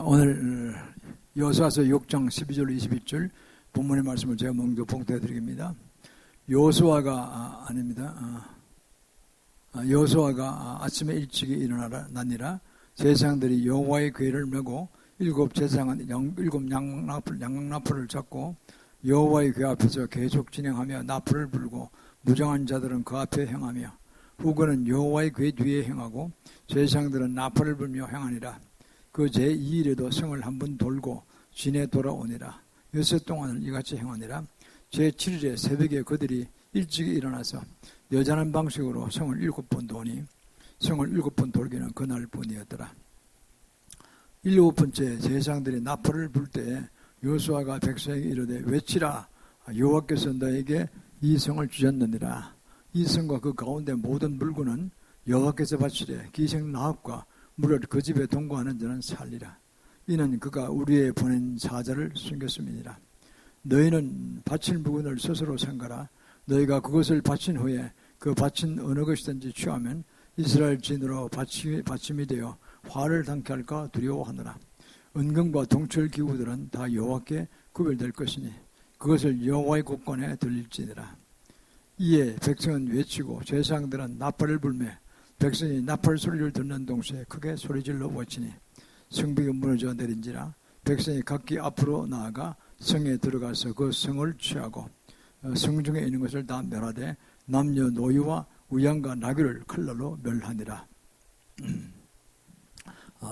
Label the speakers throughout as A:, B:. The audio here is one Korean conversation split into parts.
A: 오늘 여호수아서 6장 12절 21절 본문의 말씀을 제가 먼저 봉독해 드리겠습니다. 여호수아가 아닙니다. 여호수아가 아침에 일찍이 일어나니라. 제사장들이 여호와의 궤를 메고 일곱 제사장은 일곱 양나풀을 잡고 여호와의 궤 앞에서 계속 진행하며 나풀을 불고 무장한 자들은 그 앞에 행하며 후군은 여호와의 궤 뒤에 행하고 제사장들은 나팔을 불며 행하니라. 그 제2일에도 성을 한 번 돌고 진에 돌아오니라. 엿새 동안을 이같이 행하니라. 제7일에 새벽에 그들이 일찍 일어나서 여자는 방식으로 성을 7번 도니 성을 7번 돌기는 그날뿐이었더라. 7번째 제사장들이 나팔을 불 때에 여호수아가 백성에게 이르되 외치라. 여호와께서 너에게 이 성을 주셨느니라. 이 성과 그 가운데 모든 물건은 여호와께서 바치되 기생 나합과 무릇 그 집에 동거하는 자는 살리라. 이는 그가 우리에 보낸 사자를 숨겼음이니라. 너희는 바친 물건을 스스로 삼가라. 너희가 그것을 바친 후에 그 바친 어느 것이든지 취하면 이스라엘 진으로 바침이 되어 화를 당케 할까 두려워하느라. 은금과 동철 기구들은 다 여호와께 구별될 것이니 그것을 여호와의 곳간에 들릴지니라. 이에 백성은 외치고 제사장들은 나팔을 불매 백성이 나팔 소리를 듣는 동시에 크게 소리질러 외치니 성벽이 무너져 내린지라. 백성이 각기 앞으로 나아가 성에 들어가서 그 성을 취하고 성중에 있는 것을 다 멸하되 남녀 노유와 우양과 나귀를 칼날로 멸하니라.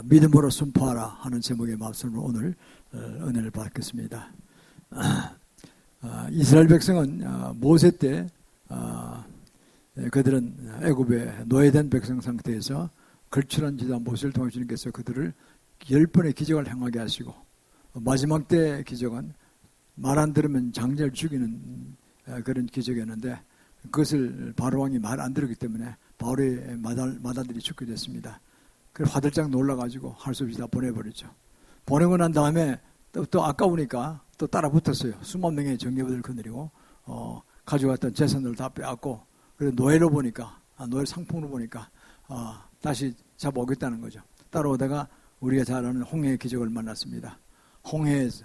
A: 믿음으로 선포하라 하는 제목의 말씀으로 오늘 은혜를 받겠습니다. 이스라엘 백성은 모세 때 그들은 애굽에 노예된 백성 상태에서 걸출한 지도자 모세를 통해 주님께서 그들을 10번의 기적을 행하게 하시고 마지막 때 기적은 말 안 들으면 장자를 죽이는 그런 기적이었는데 그것을 바로왕이 말 안 들었기 때문에 바로의 마다들이 죽게 됐습니다. 그래서 화들짝 놀라가지고 할 수 없이 다 보내버리죠. 보내고 난 다음에 또 아까우니까 또 따라 붙었어요. 수만 명의 정예부들을 거느리고 가져갔던 재산들을 다 빼앗고 그래서 노예로 보니까 노예 상품으로 보니까 다시 잡아오겠다는 거죠. 따라오다가 우리가 잘 아는 홍해의 기적을 만났습니다. 홍해에서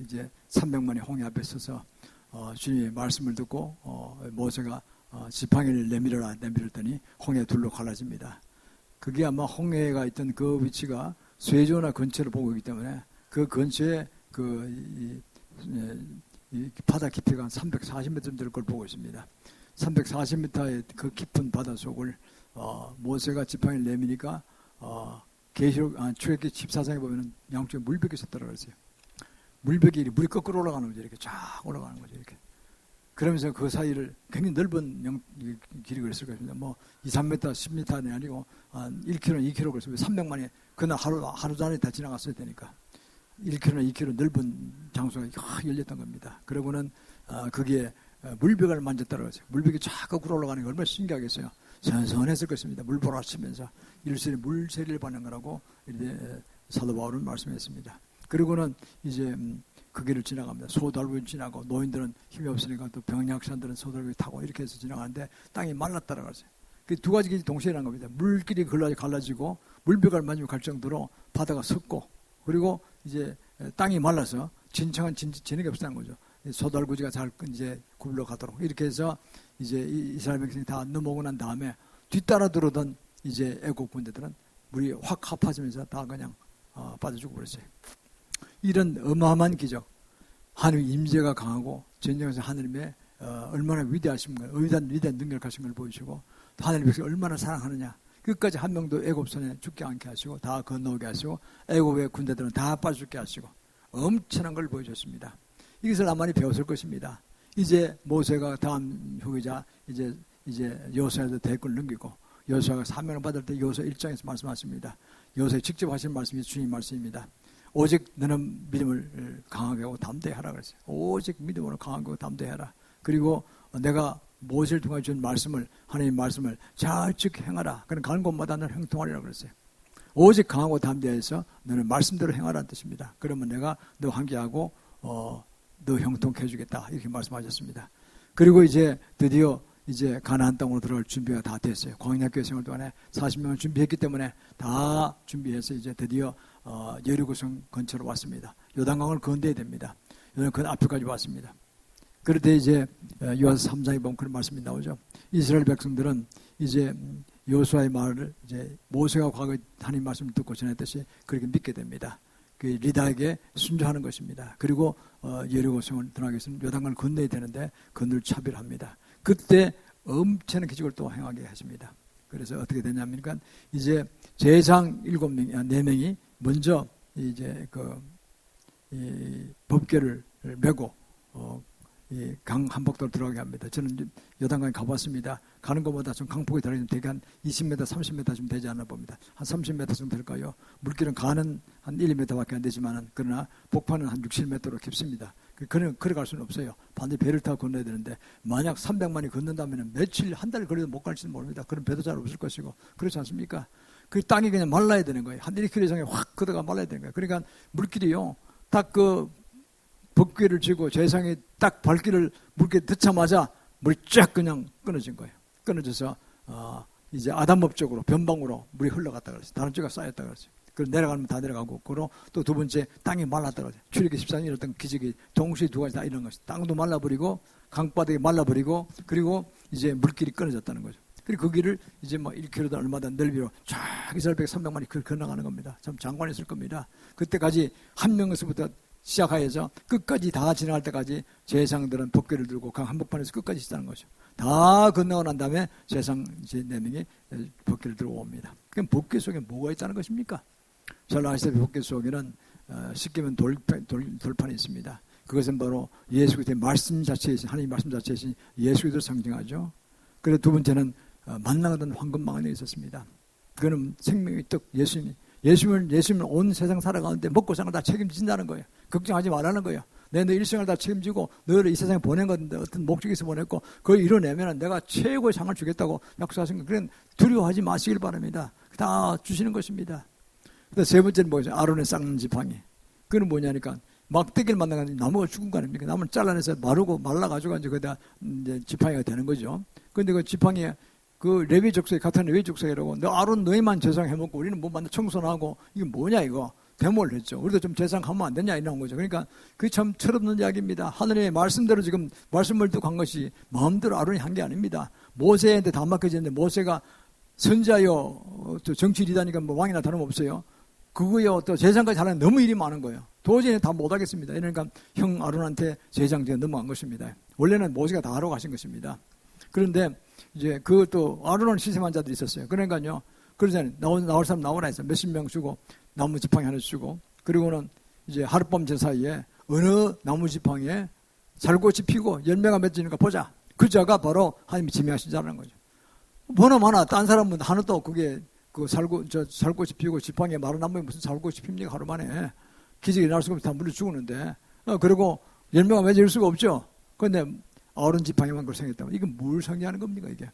A: 이제 300만이 홍해 앞에 서서 주님의 말씀을 듣고 모세가 지팡이를 내밀었더니 홍해 둘로 갈라집니다. 그게 아마 홍해가 있던 그 위치가 쇠조나 근처를 보고 있기 때문에 그 근처에 이 바다 깊이가 한 340m 정도 될 걸 보고 있습니다. 340m의 그 깊은 바다 속을 모세가 지팡이를 내미니까 출애굽기 14장에 보면 양쪽에 물벽이 섰다고 그랬어요. 물벽이 물이 거꾸로 올라가는 거죠. 이렇게 쫙 올라가는 거죠. 이렇게. 그러면서 그 사이를 굉장히 넓은 길이 그랬을 것입니다. 뭐 2, 3m, 10m는 아니고 1km, 2km 그랬어요. 300만이 그날 하루 전에 다 지나갔어야 되니까 1km, 2km 넓은 장소가 열렸던 겁니다. 그러고는 거기에 물벽을 만졌다고 그랬어요. 물벽이 쫙 거꾸로 올라가는 게 얼마나 신기하겠어요. 선선했을 것입니다. 물보라 치면서 일ser이 물세리를 받는 거라고 이렇게 사도 바울은 말씀했습니다. 그리고는 이제 그 길을 지나갑니다. 소달구를 지나고 노인들은 힘이 없으니까 또 병약산들은 소달구를 타고 이렇게 해서 지나가는데 땅이 말랐다고 그랬어요. 그 두 가지 길이 동시에 일어난 겁니다. 물길이 갈라지고 물벽을 만지면 갈 정도로 바다가 섰고 그리고 이제 땅이 말라서 진창은 진흙이 없었다는 거죠. 소달구지가 잘 이제 굴러 가도록 이렇게 해서 이제 이스라엘 백성이 다 넘어오고 난 다음에 뒤따라 들어오던 이제 애국 군대들은 물이 확 합하면서 다 그냥 빠져 죽어버렸어요. 이런 어마어마한 기적, 하나님의 임재가 강하고 전쟁에서 하나님의 얼마나 위대하신 걸, 위대한 능력하신 걸 보여주고 하나님의 백성을 얼마나 사랑하느냐. 끝까지 한 명도 애굽 손에 죽지 않게 하시고 다 건너오게 하시고 애굽의 군대들은 다 빠져 죽게 하시고 엄청난 걸 보여줬습니다. 이것을 아마니 배웠을 것입니다. 이제 모세가 다음 후계자 이제 여호수아에서 대권을 넘기고 여호수아가 사명을 받을 때 여호수아 1장에서 말씀하십니다. 여호수아에 직접 하신 말씀이 주님 말씀입니다. 오직 너는 믿음을 강하게 하고 담대히 하라 그랬어요. 오직 믿음으로 강하게 하고 담대히 하라. 그리고 내가 모세를 통해 준 말씀을 하나님의 말씀을 잘 행하라. 그런 가는 곳마다 너는 형통하리라 그랬어요. 오직 강하고 담대해서 너는 말씀대로 행하라는 뜻입니다. 그러면 내가 너 함께하고 너 형통케 해주겠다 이렇게 말씀하셨습니다. 그리고 이제 드디어 이제 가나안 땅으로 들어갈 준비가 다 됐어요. 광야교회 생활 동안에 40명을 준비했기 때문에 다 준비해서 이제 드디어 여리고성 근처로 왔습니다. 요단강을 건너야 됩니다. 요단강 그 앞에까지 왔습니다. 그럴 때 이제 요한서 3장에 보면 그런 말씀이 나오죠. 이스라엘 백성들은 이제 여호수아의 말을 이제 모세가 과거에 하나님 말씀을 듣고 전했듯이 그렇게 믿게 됩니다. 그 리다에게 순종하는 것입니다. 그리고 여리고성을 들어가기 위해서는 요단강을 건너야 되는데 건널 차별합니다. 그때 엄청난 기적을 또 행하게 하십니다. 그래서 어떻게 되냐면 이제 제상 4명이 먼저 이제 이 법궤를 메고 이 강 한복도로 들어가게 합니다. 저는 요단강에 가봤습니다. 가는 것보다 좀 강폭이 다르면 대개 한 20m, 30m 좀 되지 않나 봅니다. 한 30m 정도 될까요? 물길은 가는 한 1, 2m밖에 안 되지만은 그러나 복판은 한 6, 7m로 깊습니다. 걸어갈 수는 없어요. 반드시 배를 타고 건너야 되는데 만약 300만이 건넌다면 며칠, 한 달 걸려도 못 갈지는 모릅니다. 그런 배도 잘 없을 것이고 그렇지 않습니까? 그 땅이 그냥 말라야 되는 거예요. 한 1km 이상에 확 걷어가 말라야 되는 거예요. 그러니까 물길이요. 딱 법궤를 쥐고 제상이 딱 발길을 물길에 듣자마자 물이 쫙 그냥 끊어진 거예요. 끊어져서 이제 아담법 쪽으로 변방으로 물이 흘러갔다 그랬어요. 다른 쪽에 쌓였다 그랬어요. 그리고 내려가면 다 내려가고 그리고 또 두 번째 땅이 말랐다 그랬어요. 출애굽기 14년 이랬던 기적이 동시에 두 가지 다 이런 것이 땅도 말라버리고 강바닥이 말라버리고 그리고 이제 물길이 끊어졌다는 거죠. 그리고 그 길을 이제 뭐 1km든 얼마든 넓이로 쫙 이스라엘 백 300만이 건너가는 겁니다. 참 장관했을 겁니다. 그때까지 한 명에서부터 시작하여서 끝까지 다 지나갈 때까지 제사장들은 법궤를 들고 강 한복판에서 끝까지 있다는 거죠. 다 건너고 난 다음에 제사장 이제 4명이 법궤를 들고 옵니다. 그럼 법궤 속에 뭐가 있다는 것입니까? 잘 아시다시피 법궤 속에는 십계명 돌판이 있습니다. 그것은 바로 예수 그리스도의 말씀 자체이신 하나님 말씀 자체이신 예수 그리스도를 상징하죠. 그리고 두 번째는 만나던 황금망원이 있었습니다. 그거는 생명의 떡 예수님은 온 세상 살아가는데 먹고 사는 다 책임진다는 거예요. 걱정하지 말라는 거예요. 너 일생을 다 책임지고 너를 이 세상에 보낸 건데 어떤 목적이 있어 보냈고 그걸 이뤄내면 내가 최고의 상을 주겠다고 약속하신 거. 그런 두려워하지 마시길 바랍니다. 다 주시는 것입니다. 세 번째는 뭐죠? 아론의 쌍난 지팡이. 그건 뭐냐니까 막대기를 만나가지고 나무가 죽은 거 아닙니까? 나무를 잘라내서 마르고 말라가지고 이제 거기다 이제 지팡이가 되는 거죠. 그런데 그 지팡이에 그 레위 족속이 같은 레위 족속이라고 너 아론 너희만 제사장 해먹고 우리는 뭐 만나 청소하고 이게 뭐냐 이거 데모를 했죠. 우리도 좀 제사장하면 안 되냐 이런 거죠. 그러니까 그게 참 철없는 이야기입니다. 하늘의 말씀대로 지금 말씀을 듣고 간 것이 마음대로 아론이 한 게 아닙니다. 모세한테 다 맡겨졌는데 모세가 선자요 또 정치 리더니까 뭐 왕이나 다름없어요. 그거요 또 제사장까지 하려면 너무 일이 많은 거예요. 도저히 다 못하겠습니다. 그러니까 형 아론한테 제사장제가 넘어간 것입니다. 원래는 모세가 다 하러 가신 것입니다. 그런데 이제 그것도 아론을 시샘한 자들이 있었어요. 그러니까요. 그러잖아요. 나올 사람 나오라 했어요. 몇십 명 주고 나무 지팡이 하나 주고 그리고는 이제 하룻밤 제 사이에 어느 나무 지팡이에 살꽃이 피고 열매가 맺히니까 보자. 그 자가 바로 하나님이 지명하신 자라는 거죠. 보나마나 딴 사람은 하나도 그게 살꽃이 피고 지팡이에 마른 나무에 무슨 살꽃이 핍니까 하루 만에 기적이 날 수가 없이 다 물려 죽었는데 그리고 열매가 맺을 수가 없죠. 그런데 아론 지팡이만 그걸 생겼다면 이건 뭘 상징하는 겁니까 이게?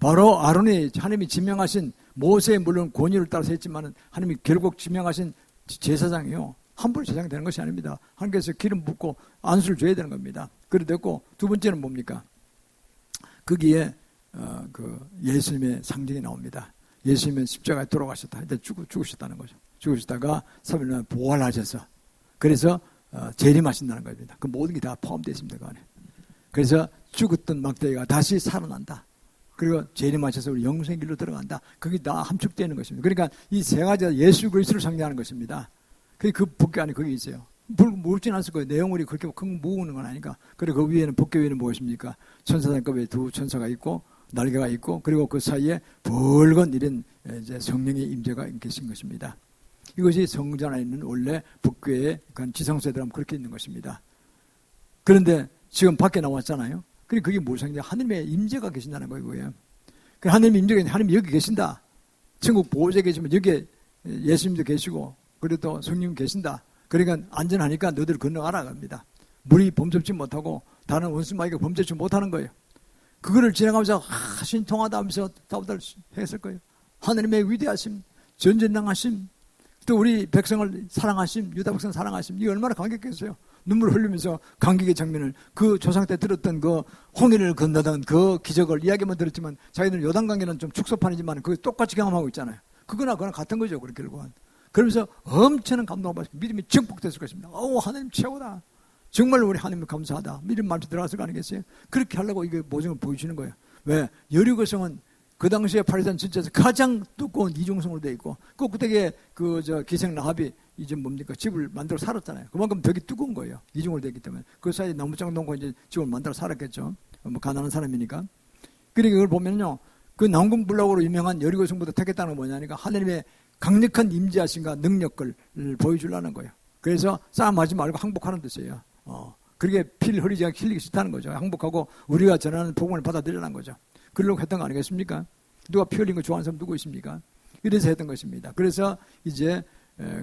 A: 바로 아론이 하나님이 지명하신 모세의 물론 권위를 따라서 했지만 하나님이 결국 지명하신 제사장이요. 함부로 제사장이 되는 것이 아닙니다. 하나님께서 기름 붓고 안수를 줘야 되는 겁니다. 그래 됐고 두 번째는 뭡니까? 거기에 그 예수님의 상징이 나옵니다. 예수님은 십자가에 돌아가셨다. 일단 죽으셨다는 거죠. 죽으셨다가 3일 만에 부활하셔서 그래서 재림하신다는 겁니다. 그 모든 게 다 포함되어 있습니다. 그 안에. 그래서 죽었던 막대기가 다시 살아난다. 그리고 재림하셔서 우리 영생의 길로 들어간다. 그게 다 함축되는 것입니다. 그러니까 이 세 가지가 예수 그리스도를 상징하는 것입니다. 그 법궤 안에 거기 있어요. 무겁진 않을 거예요. 내용물이 그렇게 큰 무거운 건 아니까. 그리고 그 위에는 법궤 위에는 무엇입니까? 천사장급의 두 천사가 있고 날개가 있고 그리고 그 사이에 붉은 이런 이제 성령의 임재가 계신 것입니다. 이것이 성전 안에 있는 원래 법궤의 지성소에 들어가면 그렇게 있는 것입니다. 그런데 지금 밖에 나왔잖아요. 그러니까 그게 무엇이냐? 하나님의 임재가 계신다는 거예요. 그 하나님의 임재가 하나님이 여기 계신다. 천국 보호자에 계시면 여기에 예수님도 계시고 그래도 성령 계신다. 그러니까 안전하니까 너희들 건너가라 합니다. 물이 범접지 못하고 다른 원수마귀가 범접지 못하는 거예요. 그거를 지나가면서 신통하다 하면서 다들 했을 거예요. 하나님의 위대하심, 전전능하심, 또 우리 백성을 사랑하심, 유다 백성을 사랑하심, 이게 얼마나 감격했어요. 눈물을 흘리면서 감격의 장면을 그 조상 때 들었던 그 홍해를 건너던 그 기적을 이야기만 들었지만 자기들 요단강에는 좀 축소판이지만 그게 똑같이 경험하고 있잖아요. 그거나 같은 거죠. 그렇게 결국은. 그러면서 엄청난 감동을 받고 믿음이 증폭됐을 것입니다. 하나님 최고다. 정말 우리 하나님 감사하다. 믿음 마음에 들어갔을 거 아니겠어요? 그렇게 하려고 이게 모종을 보여주는 거예요. 왜? 여리고성은 그 당시에 바리새인 진짜에서 가장 두꺼운 이중성으로 되어 있고, 그 그때에 기생 라합이 이제 뭡니까? 집을 만들어 살았잖아요. 그만큼 벽이 뜨거운 거예요. 이중으로 되어 있기 때문에. 그 사이에 나무장 놓고 이제 집을 만들어 살았겠죠. 뭐 가난한 사람이니까. 그러니까 그걸 보면요. 그 난공불락으로 유명한 여리고성부터 택했다는 건 뭐냐니까 하나님의 강력한 임재하심과 능력을 보여주려는 거예요. 그래서 싸움하지 말고 항복하는 뜻이에요. 그렇게 피를 흘리지 않게 흘리기 싫다는 거죠. 항복하고 우리가 전하는 복음을 받아들이라는 거죠. 그러려고 했던 거 아니겠습니까? 누가 피 흘린 거 좋아하는 사람 누구 있습니까? 이래서 했던 것입니다. 그래서 이제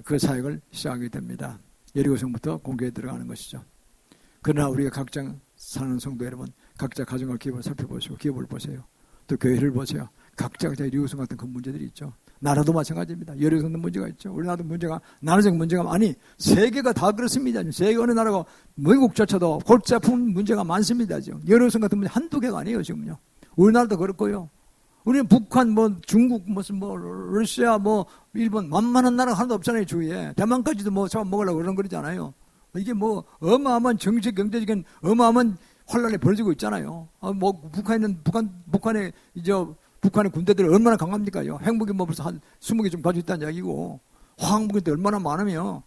A: 그 사역을 시작하게 됩니다. 여리고성부터 공격에 들어가는 것이죠. 그러나 우리가 각자 사는 성도 여러분, 각자 가정과 기업을 살펴보시고 기업을 보세요. 또 교회를 보세요. 각자 여리고성 같은 그 문제들이 있죠. 나라도 마찬가지입니다. 여리고성도 문제가 있죠. 우리나라도 문제가, 나라적 문제가 아니 세계가 다 그렇습니다. 세계 어느 나라가 미국조차도 골치 아픈 문제가 많습니다. 지금 여리고성 같은 문제 한두 개가 아니에요. 지금요. 우리나라도 그렇고요. 우리는 북한, 중국, 러시아, 일본, 만만한 나라가 하나도 없잖아요, 주위에. 대만까지도 잡아먹으려고 그런 거잖아요. 이게 어마어마한 정치, 경제적인 어마어마한 혼란이 벌어지고 있잖아요. 북한의 군대들이 얼마나 강합니까요? 핵무기 벌써 한 20개 좀 가지고 있다는 이야기고, 화학무기도 얼마나 많으며,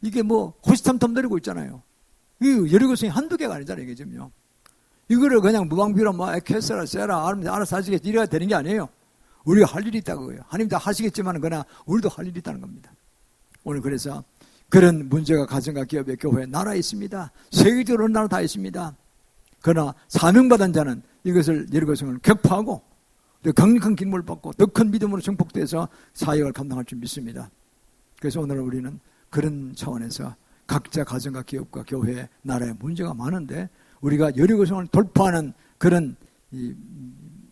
A: 이게 호시탐탐 내리고 있잖아요. 이 여리고성이 한두 개가 아니잖아요, 이게 지금요. 이거를 그냥 무방비로 캐서라, 세라, 알아서 하시겠지. 이래야 되는 게 아니에요. 우리가 할 일이 있다고 해요. 하나님 다 하시겠지만, 그러나 우리도 할 일이 있다는 겁니다. 오늘 그래서 그런 문제가 가정과 기업에 교회에 나라에 있습니다. 세계적으로 나라 다 있습니다. 그러나 사명받은 자는 이것을 여리고성을 격파하고 강력한 기름을 받고 더 큰 믿음으로 정복돼서 사역을 감당할 줄 믿습니다. 그래서 오늘 우리는 그런 차원에서 각자 가정과 기업과 교회, 나라에 문제가 많은데 우리가 여리고성을 돌파하는 그런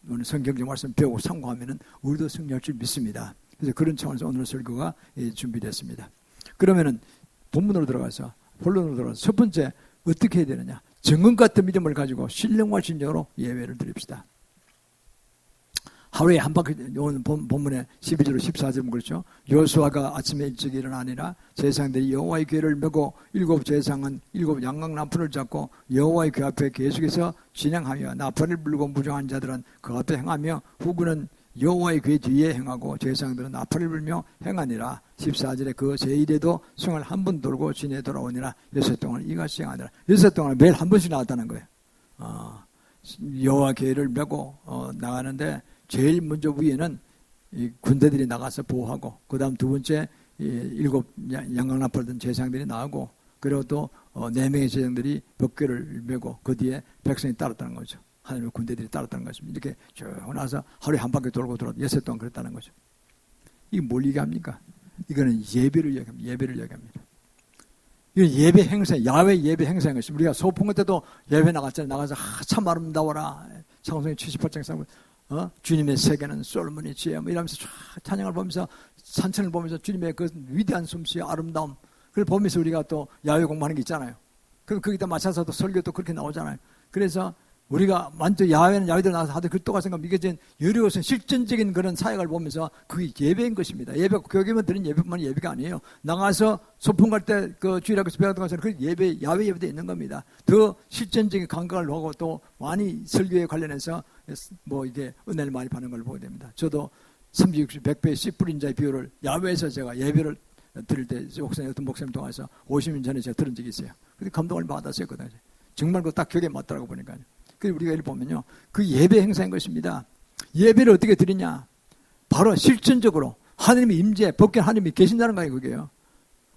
A: 오늘 성경적 말씀 배우고 참고하면은 우리도 승리할 줄 믿습니다. 그래서 그런 차원에서 오늘 설교가 준비됐습니다. 그러면은 본문으로 들어가서 본론으로 들어가서 첫 번째 어떻게 해야 되느냐? 정금 같은 믿음을 가지고 신령과 진정으로 예배를 드립시다. 하루에 한 바퀴, 오늘 본문에 12절, 14절은 그렇죠. 여호수아가 아침에 일찍 일어나니라 제사장들이 여호와의 궤를 메고 일곱 제사장은 일곱 양각 나팔을 잡고 여호와의 궤 앞에 계속해서 진행하며 나팔을 불고 무정한 자들은 그 앞에 행하며 후군은 여호와의 궤 뒤에 행하고 제사장들은 나팔을 불며 행하니라. 14절에 그 제1에도 성을 한 번 돌고 진에 돌아오니라. 6일 동안 이같이 행하니라. 6일 동안 매일 한 번씩 나왔다는 거예요. 여호와 궤를 메고 나가는데 제일 먼저 위에는 이 군대들이 나가서 보호하고, 그 다음 두 번째 일곱 양각나팔 든 제사장들이 나가고, 그리고 또 4명의 제사장들이 벽궤를 메고 그 뒤에 백성이 따랐다는 거죠. 하나님의 군대들이 따랐다는 것입니다. 이렇게 쭉 나서 하루에 한 바퀴 돌고 돌아도 6일 동안 그랬다는 거죠. 이게 뭘 얘기합니까? 이거는 예배를 얘기합니다. 예배를 얘기합니다. 이건 예배 행사, 야외 예배 행사인 것입니다. 우리가 소풍 때도 예배 나갔잖아요. 나가서 참 아름다워라. 창세기 78장 상 주님의 세계는 솔로몬의 지혜 이러면서 쫙 찬양을 보면서 산천을 보면서 주님의 그 위대한 솜씨, 아름다움 그걸 보면서 우리가 또 야외 공부하는 게 있잖아요. 그럼 거기다 맞춰서 또 설교도 그렇게 나오잖아요. 그래서 우리가 완전 야외는 야외대로 나가서 하도 그 똑같은 거 이게 이제 여리고성 실전적인 그런 사역을 보면서 그게 예배인 것입니다. 예배 교회만 드는 예배만 예배가 아니에요. 나가서 소풍 갈 때 그 주일학교에서 배웠던 것처럼 그 예배 야외 예배도 있는 겁니다. 더 실전적인 감각을 하고 또 많이 설교에 관련해서 이게 은혜를 많이 받는 걸 보게 됩니다. 저도 30, 60, 100배 10불인 자의 비율을 야외에서 제가 예배를 드릴 때 어떤 목사님 통해서 50년 전에 제가 들은 적이 있어요. 근데 감동을 받았어요. 정말 그 딱 격에 맞더라고 보니까요. 그래서 우리가 이를 보면요. 그 예배 행사인 것입니다. 예배를 어떻게 드리냐? 바로 실전적으로 하나님의 임재, 법궤 하나님이 계신다는 거예요, 그게요.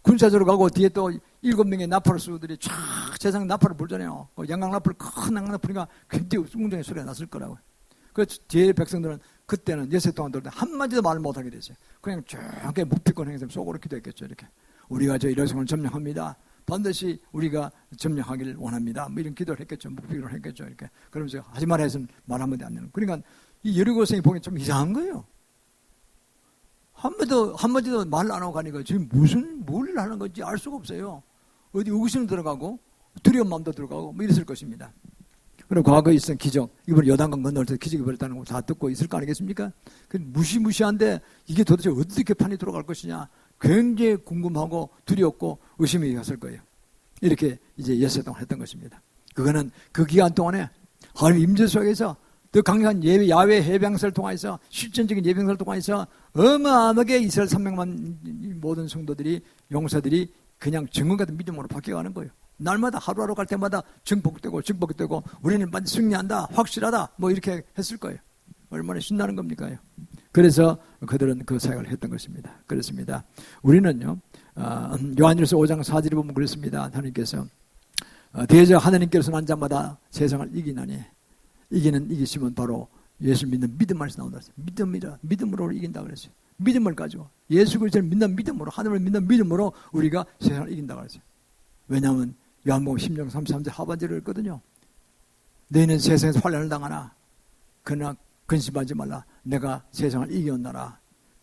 A: 군사적으로 가고 뒤에 또 7명의 나팔수들이 쫙 세상 나팔을 불잖아요. 양각 나팔, 큰 양각 나팔이니까 굉장히 웅장한 소리가 났을 거라고요. 그 뒤에 백성들은 그때는 6일 동안 돌때 한마디도 말을 못하게 됐어요. 그냥 쭉 묵비권 행사 속으로 기도했겠죠, 이렇게. 우리가 저 이러성을 점령합니다. 반드시 우리가 점령하기를 원합니다. 이런 기도를 했겠죠. 묵비를 했겠죠. 이렇게. 그러면서 하지 말아 했으면 말 한마디 안 되는. 그러니까 이 여리고성이 보기엔 좀 이상한 거예요. 한마디도 말 안 하고 가니까 지금 뭘 하는 건지 알 수가 없어요. 어디 의구심도 들어가고 두려운 마음도 들어가고 뭐 이랬을 것입니다. 그리고 과거에 있었던 기적, 이번에 요단강 건널 때 기적이 벌었다는 거 다 듣고 있을 거 아니겠습니까? 그 무시무시한데 이게 도대체 어떻게 판이 돌아갈 것이냐 굉장히 궁금하고 두려웠고 의심이 갔을 거예요. 이렇게 이제 엿새 동안 했던 것입니다. 그거는 그 기간 동안에 하나님 임재 속에서 더 강력한 야외 해병설을 통해서 실전적인 예병설을 통해서 어마어마하게 이스라엘 300만 모든 성도들이 용사들이 그냥 증거 같은 믿음으로 바뀌어가는 거예요. 날마다 하루하루 갈 때마다 증복되고 우리는 반드시 승리한다 확실하다 뭐 이렇게 했을 거예요. 얼마나 신나는 겁니까? 그래서 그들은 그 사역을 했던 것입니다. 그렇습니다. 우리는요 요한일서 5장 4절에 보면 그렇습니다. 하나님께서 대적 하나님께서 난 자마다 세상을 이기나니 이기는 이기심은 바로 예수 믿는 믿음 안에서 나온다. 믿음으로 이긴다 그랬어요. 믿음을 가지고 예수 그리스도를 믿는 믿음으로 하나님을 믿는 믿음으로 우리가 세상을 이긴다 그랬어요. 왜냐하면 요한복음 10장 33절 하반절을 했거든요. 너희는 세상에서 환난을 당하나 그러나 근심하지 말라. 내가 세상을 이겨온다라.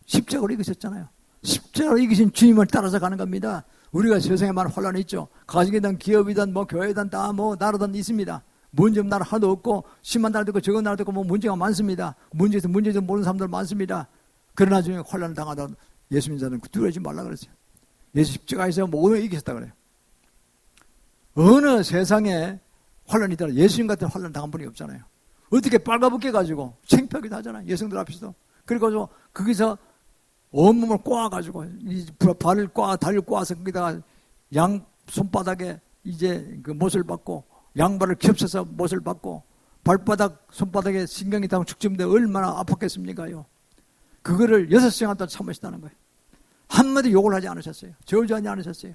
A: 십자가로 이기셨잖아요. 십자가로 이기신 주님을 따라서 가는 겁니다. 우리가 세상에 많은 환난이 있죠. 가정이든 기업이든 뭐 교회든 다 뭐 나라든 있습니다. 문제 없는 나라 하나도 없고 심한 나라도 있고 적은 나라도 있고 뭐 문제가 많습니다. 문제에서 모르는 사람들 많습니다. 그러나 중에 환난을 당하다 예수 믿는 자는 두려워하지 말라 그랬어요. 예수 십자가에서 모든 걸 이기셨다 그래요. 어느 세상에 환난이 있다라 예수님 같은 환난 당한 분이 없잖아요. 어떻게 빨가벗게 가지고 창피하기도 하잖아요. 여성들 앞에서도. 그래가지고 거기서 온몸을 꼬아가지고 발을 다리를 꼬아서 거기다가 양 손바닥에 이제 그 못을 받고 양발을 겹쳐서 못을 받고 발바닥 손바닥에 신경이 닿으면 축지인데 얼마나 아팠겠습니까요. 그거를 6시간 동안 참으시다는 거예요. 한마디 욕을 하지 않으셨어요. 저주하지 않으셨어요.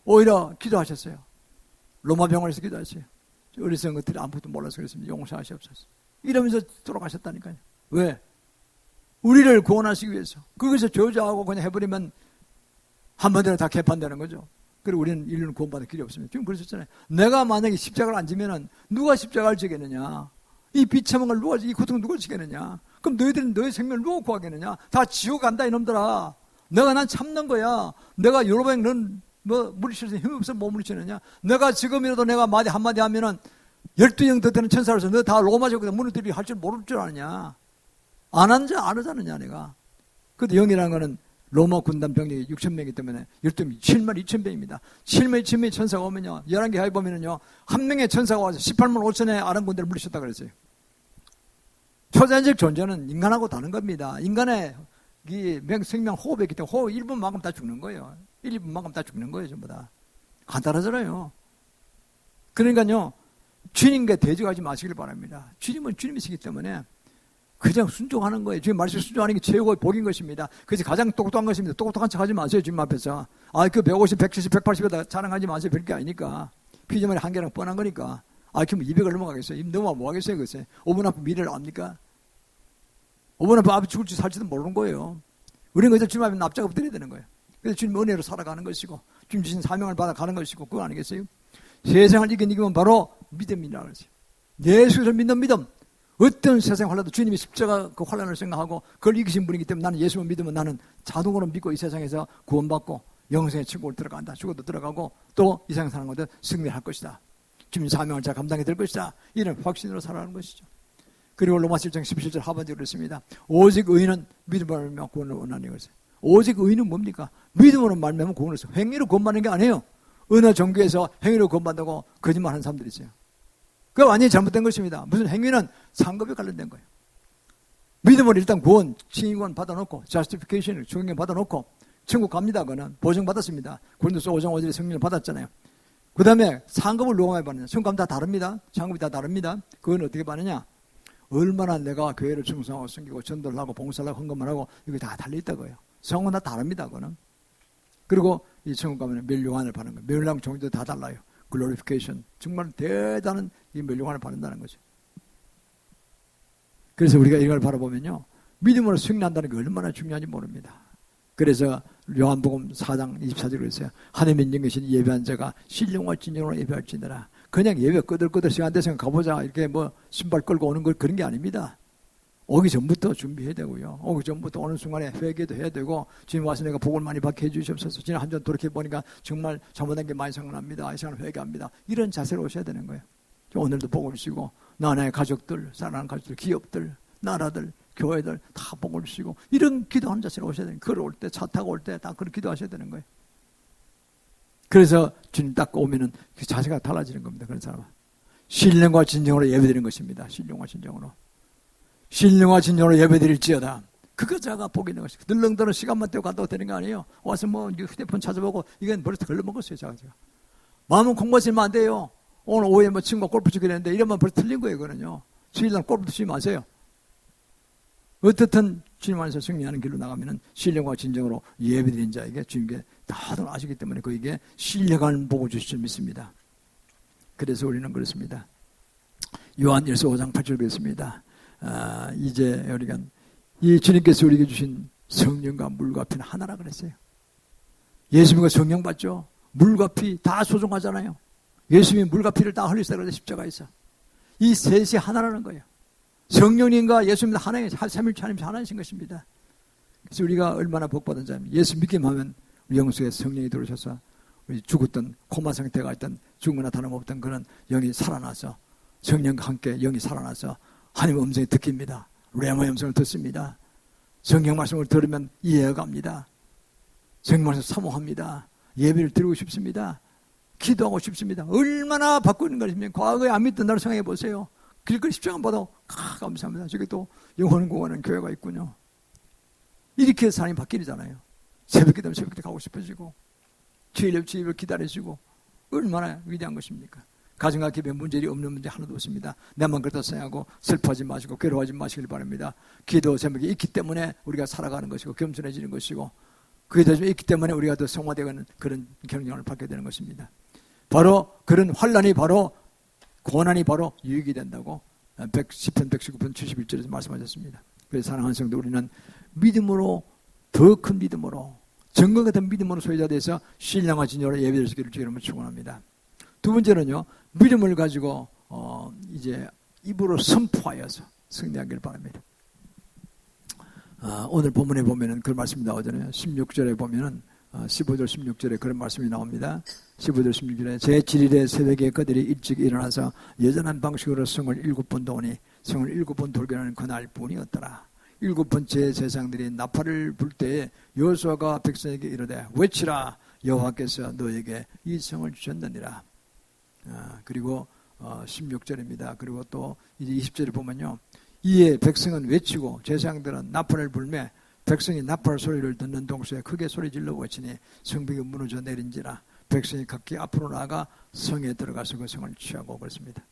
A: 오히려 기도하셨어요. 로마 병원에서 기도하셨어요. 어리석은 것들이 아무것도 몰라서 그랬습니다. 용서하시옵소서. 이러면서 돌아가셨다니까요. 왜? 우리를 구원하시기 위해서. 거기서 저주하고 그냥 해버리면 한마디로 다 개판되는 거죠. 그리고 우리는 인류는 구원받을 길이 없습니다. 지금 그러셨잖아요. 내가 만약에 십자가를 안 지면은 누가 십자가를 지겠느냐? 이 비참한 걸 이 고통을 누가 지겠느냐? 그럼 너희들은 너희 생명을 누가 구하겠느냐? 다 지옥 간다 이놈들아. 난 참는 거야. 내가 여러분 넌 뭐 물리치면서 힘이 없어 못 물리치느냐? 내가 지금이라도 내가 한마디 하면은 12형 더 되는 천사로서 너 다 로마적으로 무너뜨리 할 줄 모를 줄 아느냐? 안 하자느냐 내가. 근데 영이라는 거는 로마 군단 병력이 6,000명이기 때문에 12명 7만 2,000명입니다. 7만 2,000명의 천사가 오면요. 11개 하에 보면은요. 한 명의 천사가 와서 18만 5천의 아람 군대를 물리쳤다 그랬어요. 초자연적 존재는 인간하고 다른 겁니다. 인간의 이 생명 호흡이 있기 때문에 호흡 1분만큼 다 죽는 거예요. 1, 2분만큼 다 죽는 거예요. 전부 다. 간단하잖아요. 그러니까요. 주님께 대적하지 마시길 바랍니다. 주님은 주님이시기 때문에 그냥 순종하는 거예요. 주님 말씀 순종하는 게 최고의 복인 것입니다. 그것이 가장 똑똑한 것입니다. 똑똑한 척 하지 마세요. 주님 앞에서. 그 150, 170, 180에다 자랑하지 마세요. 별게 아니니까. 피조물의 한계랑 뻔한 거니까. 그럼 200을 넘어가겠어요. 넘어가면 뭐 하겠어요. 그것에. 5분 앞에 미래를 압니까? 5분 앞에 죽을지 살지도 모르는 거예요. 우리는 그저 주님 앞에 납작 엎드려야 되는 거예요. 그래서 주님 은혜로 살아가는 것이고 주님 주신 사명을 받아가는 것이고 그거 아니겠어요? 세상을 이기면 바로 믿음이라고 그러죠. 예수를 믿는 믿음. 어떤 세상 환란도 주님이 십자가 그 환란을 생각하고 그걸 이기신 분이기 때문에 나는 예수를 믿으면 나는 자동으로 믿고 이 세상에서 구원받고 영생의 천국을 들어간다. 죽어도 들어가고 또 이 세상 사는 것도 승리할 것이다. 주님 사명을 잘 감당해 될 것이다. 이런 확신으로 살아가는 것이죠. 그리고 로마서 1장 17절 하반절에 그랬습니다. 오직 의인은 믿음으로 말미암아 구원을 원하는 것이에요. 오직 의인은 뭡니까? 믿음으로 말미암아 구원을 했어요. 행위로 구원받는 게 아니에요. 어느 종교에서 행위로 구원받다고 거짓말하는 사람들이 있어요. 그거 완전히 잘못된 것입니다. 무슨 행위는 상급에 관련된 거예요. 믿음으로 일단 구원, 칭의구원 받아놓고 justification을 중경 받아놓고 천국 갑니다. 그거는 보증받았습니다. 고린도서 5장 5절에 성령을 받았잖아요. 그 다음에 상급을 누가 많이 받느냐? 천국 가면 다 다릅니다. 상급이 다 다릅니다. 그건 어떻게 받느냐? 얼마나 내가 교회를 충성하고 섬기고 전도를 하고 봉사를 하고 헌금을 하고 이게 다 달려있다고요. 성은 다 다릅니다. 그거는. 그리고 이 천국 가면 멸류관을 받는 거예요. 멸류관 종류도 다 달라요. 글로리피케이션. 정말 대단한 이 멸류관을 받는다는 거죠. 그래서 우리가 이걸 바라보면요. 믿음으로 승리한다는 게 얼마나 중요한지 모릅니다. 그래서 요한복음 4장 24절에 그랬어요. 하나님의 인정하신 예배한 자가 신령과 진정으로 예배할지니라. 그냥 예배 끄들끄들 시간 돼서 가보자 이렇게 뭐 신발 끌고 오는 걸 그런 게 아닙니다. 오기 전부터 준비해야 되고요. 오기 전부터 오는 순간에 회개도 해야 되고, 주님 와서 내가 복을 많이 받게 해주시옵소서. 지난 한 주 돌이켜보니까 정말 잘못한 게 많이 생각납니다. 이 시간 회개합니다. 이런 자세로 오셔야 되는 거예요. 오늘도 복을 주시고, 나의 가족들, 사랑하는 가족들, 기업들, 나라들, 교회들 다 복을 주시고, 이런 기도하는 자세로 오셔야 되는 거예요. 걸어올 때, 차 타고 올 때 다 그렇게 기도하셔야 되는 거예요. 그래서 주님 딱 오면은 그 자세가 달라지는 겁니다. 그런 사람은. 신령과 진정으로 예배드리는 것입니다. 신령과 진정으로. 신령과 진정으로 예배드릴지어다. 그것자가 복이 있는 것이고, 들렁들렁 시간만 떼고 갔다 되는 거 아니에요. 와서 뭐 휴대폰 찾아보고, 이건 벌써 걸러먹었어요. 제가. 마음은 공부하시면 안 돼요. 오늘 오후에 뭐 친구가 골프 치기로 했는데 이러면 벌써 틀린 거예요. 그거는요. 주일날 골프 치지 마세요. 어떻든 주님 안에서 승리하는 길로 나가면은 신령과 진정으로 예배드린 자에게 주님께 다들 아시기 때문에 그에게 신령한 복을 주실 줄 믿습니다. 그래서 우리는 그렇습니다. 요한 1서 5장 8절 그랬습니다. 이제 우리가 이 주님께서 우리에게 주신 성령과 물과 피는 하나라 그랬어요. 예수님과 성령 받죠. 물과 피 다 소중하잖아요. 예수님이 물과 피를 다 흘리시다 그래서 십자가에서. 이 셋이 하나라는 거예요. 성령님과 예수님은 하나의 삼일체 하나님 하나이신 것입니다. 그래서 우리가 얼마나 복받은 자입니까? 예수 믿기만 하면 우리 영 속에 성령이 들어오셔서 우리 죽었던 코마 상태가 있던 죽거나 다름없던 그런 영이 살아나서 성령과 함께 영이 살아나서 하나님 음성을 듣습니다. 레마의 음성을 듣습니다. 성경 말씀을 들으면 이해가 갑니다. 성경 말씀을 사모합니다. 예배를 드리고 싶습니다. 기도하고 싶습니다. 얼마나 바꾸는 것입니까? 과거에 안 믿던 나를 생각해 보세요. 길거리 십자가 받아 감사합니다. 저기 또 영혼을 구하는 교회가 있군요. 이렇게 사람이 바뀌잖아요. 새벽 기도면 새벽 기도 가고 싶어지고 주일날 주일을 기다리시고 얼마나 위대한 것입니까? 가정과 기업에 문제이 없는 문제 하나도 없습니다. 내만 그렇다 생각하고 슬퍼하지 마시고 괴로워하지 마시길 바랍니다. 기도 제목이 있기 때문에 우리가 살아가는 것이고 겸손해지는 것이고 그게 더 있기 때문에 우리가 더 성화되는 그런 경영을 받게 되는 것입니다. 바로 그런 환난이 바로 고난이 바로 유익이 된다고 10편 119편 71절에서 말씀하셨습니다. 그래서 사랑하는 성도 우리는 믿음으로 더 큰 믿음으로 정건 같은 믿음으로 소유자 돼서 신령과 진정으로 예배를 드리기를 주님을 축원합니다. 두 번째는요, 믿음을 가지고 이제 입으로 선포하여서 승리하기를 바랍니다. 오늘 본문에 보면은 그런 말씀이 나오잖아요. 16절에 보면은 15절 16절에 그런 말씀이 나옵니다. 15절 16절에 제7일에 새벽에 그들이 일찍 일어나서 여전한 방식으로 성을 7번 도니 성을 7번 돌게하는 그날 뿐이었더라. 7번째 제사장들이 나팔을 불 때에 여호수아가 백성에게 이르되 외치라 여호와께서 너에게 이 성을 주셨느니라. 그리고 16절입니다. 그리고 또 이제 20절에 보면요. 이에 백성은 외치고 제사장들은 나팔을 불매 백성이 나팔 소리를 듣는 동시에 크게 소리질러 외치니 성벽이 무너져 내린지라 백성이 각기 앞으로 나아가 성에 들어가서 그 성을 취하고 그랬습니다.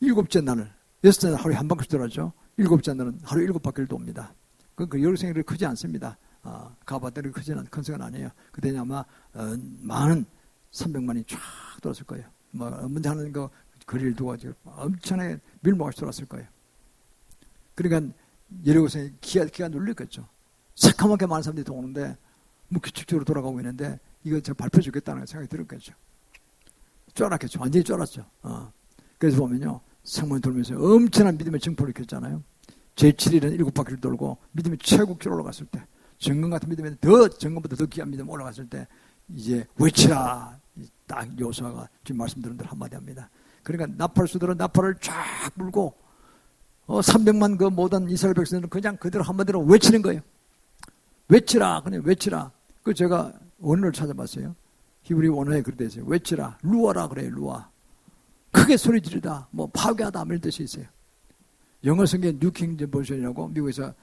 A: 7째 날을 6째 날 하루에 한 바퀴 돌았죠. 7째 날은 하루 7바퀴를 돕니다. 그 여성이 크지 않습니다. 가봤더니 큰 성은 아니에요. 그때 아마 많은 300만이 쫙 돌았을 거예요. 뭐 먼저 하는 거 거리를 두고 엄청나게 밀목을 돌았을 거예요. 그러니까 예루살렘이 기가 눌렸겠죠. 새카맣게 많은 사람들이 도는데 뭐 규칙적으로 돌아가고 있는데 이거 제가 발표 주겠다는 생각이 들었겠죠. 쫄았겠죠. 완전히 쫄았죠. 그래서 보면요. 성문 돌면서 엄청난 믿음의 증포를 일으켰잖아요. 제7일은 7바퀴를 돌고 믿음이 최고기로 올라갔을 때 정금 같은 믿음이 정금보다 더 귀한 믿음 올라갔을 때 이제 외치라 딱 여호수아가 지금 말씀드린 대로 한마디 합니다. 그러니까 나팔수들은 나팔을 쫙 불고 300만 그 모든 이스라엘 백성들은 그냥 그대로 한마디로 외치는 거예요. 외치라 그냥 외치라. 그 제가 원어를 찾아봤어요. 히브리 원어에 그렇게 되어 있어요. 외치라 루아라 그래요. 루아. 크게 소리 지르다 뭐 파괴하다 이런 뜻이 있어요. 영어 성경 뉴킹제임스 버전이라고 미국에서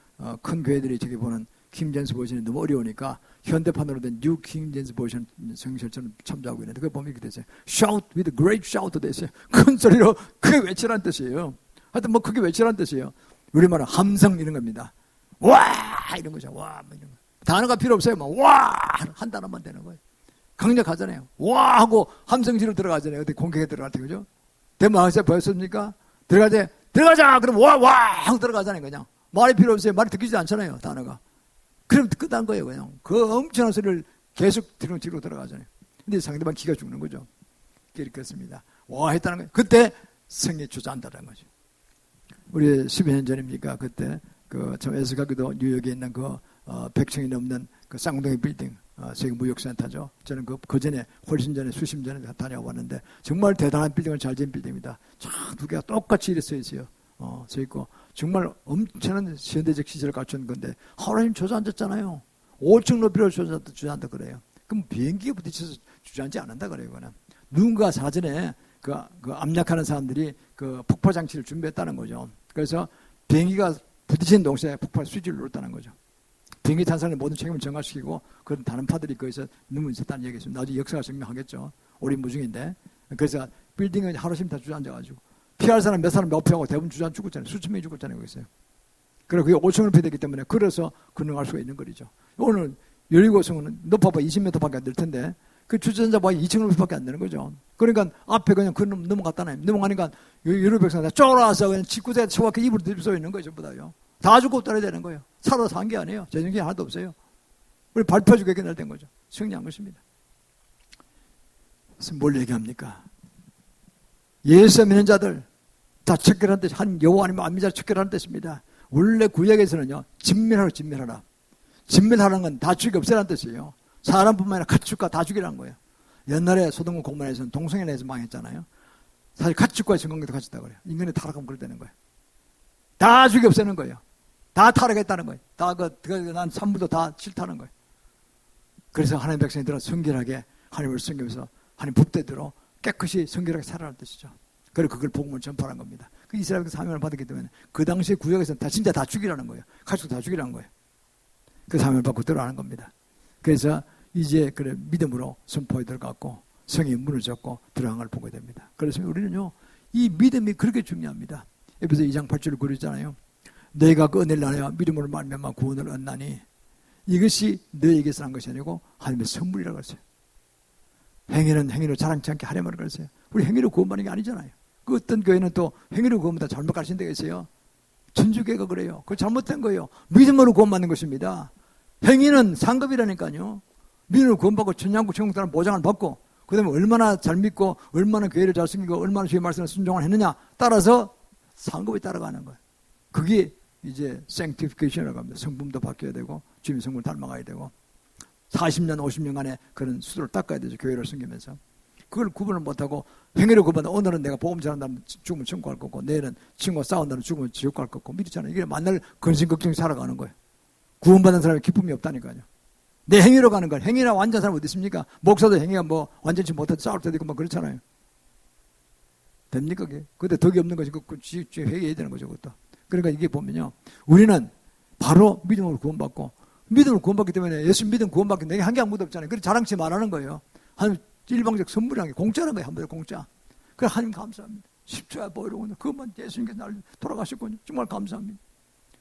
A: 큰 교회들이 저기 보는 킹제임스 버전이 너무 어려우니까 현대판으로 된 뉴킹제임스 버전 성경처럼 참조하고 있는데 그거 보면 이렇게 됐어요. Shout with great shout 됐어요. 큰 소리로 크게 외치라는 뜻이에요. 하여튼 뭐 크게 외치라는 뜻이에요. 우리말은 함성 이런 겁니다. 와 이런 거죠. 와 뭐 이런 거. 단어가 필요 없어요. 와 한 단어만 되는 거예요. 강력하잖아요. 와 하고 함성지로 들어가잖아요. 어디 공격에 들어갈 때 그죠? 대마하세 보였습니까? 들어가자. 그럼 와 하고 들어가잖아요. 그냥 말이 필요 없어요. 말이 듣기지도 않잖아요. 단어가. 그럼 끝난 거예요. 그냥 그 엄청난 소리를 계속 뒤로 들어가잖아요. 근데 상대방 기가 죽는 거죠. 이렇게 했습니다. 와 했다는 거예요. 그때 성이 주저앉다는 거죠. 우리 10여 년 전입니까? 그때 저 에스가기도 뉴욕에 있는 100층이 넘는 그 쌍둥이 빌딩, 세계 무역센터죠. 저는 그 전에 훨씬 전에 수십 년 전에 다녀왔는데 정말 대단한 빌딩을 잘 지은 빌딩입니다. 두 개가 똑같이 이렇게 서 있어요. 서 있고 정말 엄청난 현대적 시설을 갖춘 건데 하루님 주저앉았잖아요. 5층 높이로 주저앉다 그래요. 그럼 비행기가 부딪혀서 주저앉지 않는다 그래요. 그거는 누군가 사전에 그 압력하는 사람들이 그 폭발 장치를 준비했다는 거죠. 그래서 비행기가 부딪히는 동시에 폭발 스위치를 눌렀다는 거죠. 비행기 탄 사람의 모든 책임을 전가시키고 그런 다른 파들이 거기서 너무 있었다는 얘기였습니다. 나중에 역사가 증명하겠죠. 오리무중인데. 그래서 빌딩은 하루씩 다 주저앉아가지고 피할 사람 몇 사람 몇 피하고 대부분 주저앉아 죽었잖아요. 수천 명이 죽었잖아요. 거기서. 그리고 그게 5층 높이 되기 때문에 그래서 근능할 수가 있는 거죠. 오늘 여리고성은 높아봐 20m밖에 안 될 텐데 그 주전자 봐 2층 높이밖에 안 되는 거죠. 그러니까 앞에 그냥 넘어갔다나요. 넘어가니까 여러 백성들 쫄아서 그냥 직구대에 쳐박혀 입으로 들쏘 있는 거죠. 전부 다요. 다 죽고 떨어야 되는 거예요. 살아서 산 게 아니에요. 재정기 하나도 없어요. 우리 발표해주게 그날 거죠. 승리한 것입니다. 그래서 뭘 얘기합니까? 예수 믿는 자들 다 척결한 뜻, 한 여호와 아니면 안미자 척결하는 뜻입니다. 원래 구약에서는요, 진멸하라. 진멸하는 건 다 죽이 없애라는 뜻이에요. 사람뿐만 아니라 가축과 다 죽이라는 거예요. 옛날에 소돔과 고모라에서는 동성애 내에서 망했잖아요. 사실 가축과의 성관계도 같이 있다고 그래요. 인간의 타락하면 그렇다는 거예요. 다 죽이 없애는 거예요. 다 타락했다는 거예요. 난 산물도 다 싫다는 거예요. 그래서 하나님 백성들은 성결하게 하나님을 섬기면서 하나님 법대대로 깨끗이 성결하게 살아라는 뜻이죠. 그리고 그걸 복음을 전파하는 겁니다. 그 이스라엘에서 사명을 받았기 때문에 그 당시에 구역에서는 진짜 다 죽이라는 거예요. 가축 다 죽이라는 거예요. 그 사명을 받고 들어가는 겁니다. 그래서 이제 그래 믿음으로 선포에 들어갔고 성이 무너졌고 들어간 걸 보게 됩니다. 그래서 우리는요 이 믿음이 그렇게 중요합니다. 에베소 2장 8절을 그러잖아요. 내가 그 은혜를 나눠 믿음으로 말미암아 구원을 얻나니 이것이 너에게서 난 것이 아니고 하나님의 선물이라고 했어요. 행위는 행위로 자랑치 않게 하려면 그랬어요. 우리 행위로 구원받는 게 아니잖아요. 그 어떤 교회는 또 행위로 구원받다 잘못 가르친 데가 있어요. 천주교가 그래요. 그거 잘못된 거예요. 믿음으로 구원받는 것입니다. 행위는 상급이라니까요. 믿음으로 구원받고 천냥국 천국들은 보장을 받고 그 다음에 얼마나 잘 믿고 얼마나 교회를 잘 섬기고 얼마나 주의 말씀을 순종을 했느냐 따라서 상급에 따라가는 거예요. 그게 이제 sanctification이라고 합니다. 성품도 바뀌어야 되고 주님 성품을 닮아가야 되고 40년 50년간의 그런 수도를 닦아야 되죠. 교회를 섬기면서. 그걸 구분을 못하고 행위를 구분한다. 오늘은 내가 복음 전한다면 죽으면 천국할 거고 내일은 친구와 싸운다면 죽으면 지옥 갈 거고 미리잖아요. 이게 만날 근심걱정이 살아가는 거예요. 구원받은 사람이 기쁨이 없다니까요. 내 행위로 가는 거예요. 행위나 완전 사람 어디 있습니까? 목사도 행위가 뭐 완전치 못해도 싸울 때도 있고 막 그렇잖아요. 됩니까 그게? 근데 덕이 없는 것이 그 회개해야 되는 거죠. 그것도. 그러니까 이게 보면요. 우리는 바로 믿음으로 구원받고 믿음으로 구원받기 때문에 예수 믿음 구원받기 내게 한 게 아무것도 없잖아요. 그래서 자랑치 말하는 거예요. 하나님 일방적 선물이라는 게 공짜라는 거예요. 한번 공짜. 그래 하나님 감사합니다. 십자가 보이로군요. 그것만 예수님께서 날 돌아가셨군요. 정말 감사합니다.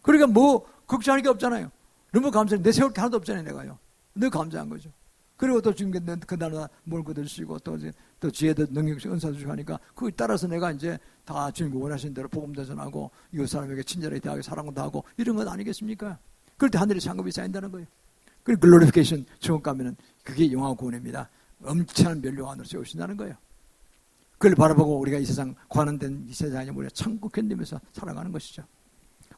A: 그러니까 뭐 걱정할 게 없잖아요. 너무 감사해. 내 세울 게 하나도 없잖아요. 내가요. 늘 감사한 거죠. 그리고 또 지금 그날은 몰고 드시고 또 지혜도 능력도 은사도 주시고 하니까 그에 따라서 내가 이제 다 주님이 원하신 대로 복음도 전하고 이웃 사람에게 친절하게 대하고 사랑도 하고 이런 건 아니겠습니까? 그럴 때 하늘의 상급이 쌓인다는 거예요. 그리고 글로리피케이션 천국 가면은 그게 영화 구원입니다. 엄청난 멸류관으로 세우신다는 거예요. 그걸 바라보고 우리가 이 세상 관원된 이 세상에 우리가 천국 견디면서 살아가는 것이죠.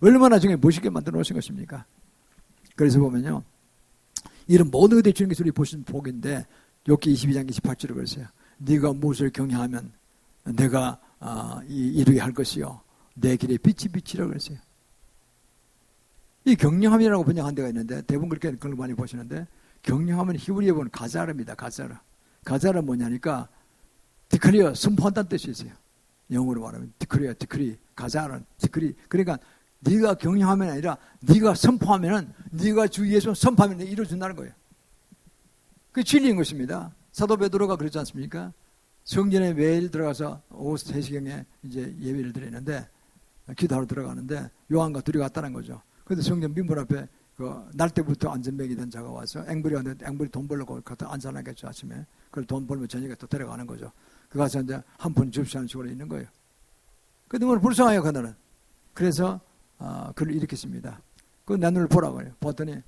A: 얼마나 중에 멋있게 만들어 놓으신 것입니까? 그래서 보면요. 이런 모든 것들이 주님께서 우리 보신 복인데 욥기 22장 28절에 그랬어요. 네가 무엇을 경외하면 내가 이루게 할 것이요. 내 길에 빛이 빛이라고 그랬어요. 이 경영함이라고 번역한 데가 있는데 대부분 그렇게 그걸 많이 보시는데 경영함은 히브리에 보면 가자르입니다. 가자르. 가자르 뭐냐니까 디크리어 선포한다는 뜻이 있어요. 영어로 말하면 디크리 가자르는 디크리. 그러니까 네가 경영하면 아니라 네가 선포하면은 네가 주 예수 선포하면 이루어진다는 거예요. 그게 진리인 것입니다. 사도 베드로가 그렇지 않습니까? 성전에 매일 들어가서 오후 3시경에 이제 예배를 드리는데 기도하러 들어가는데 요한과 둘이 갔다는 거죠. 그런데 성전 민문 앞에 날 때부터 안전뱅이던 자가 와서 앵벌이 왔는데 앵벌이 돈 벌려고 갖다 앉아나겠죠 아침에. 그걸 돈 벌면 저녁에 또 데려가는 거죠. 그 가서 이제 한 푼 접시하는 식으로 있는 거예요. 근데 너무 불쌍해요 그날은. 그래서 그걸 일으켰습니다. 그 내 눈을 보라고 해요. 봤더니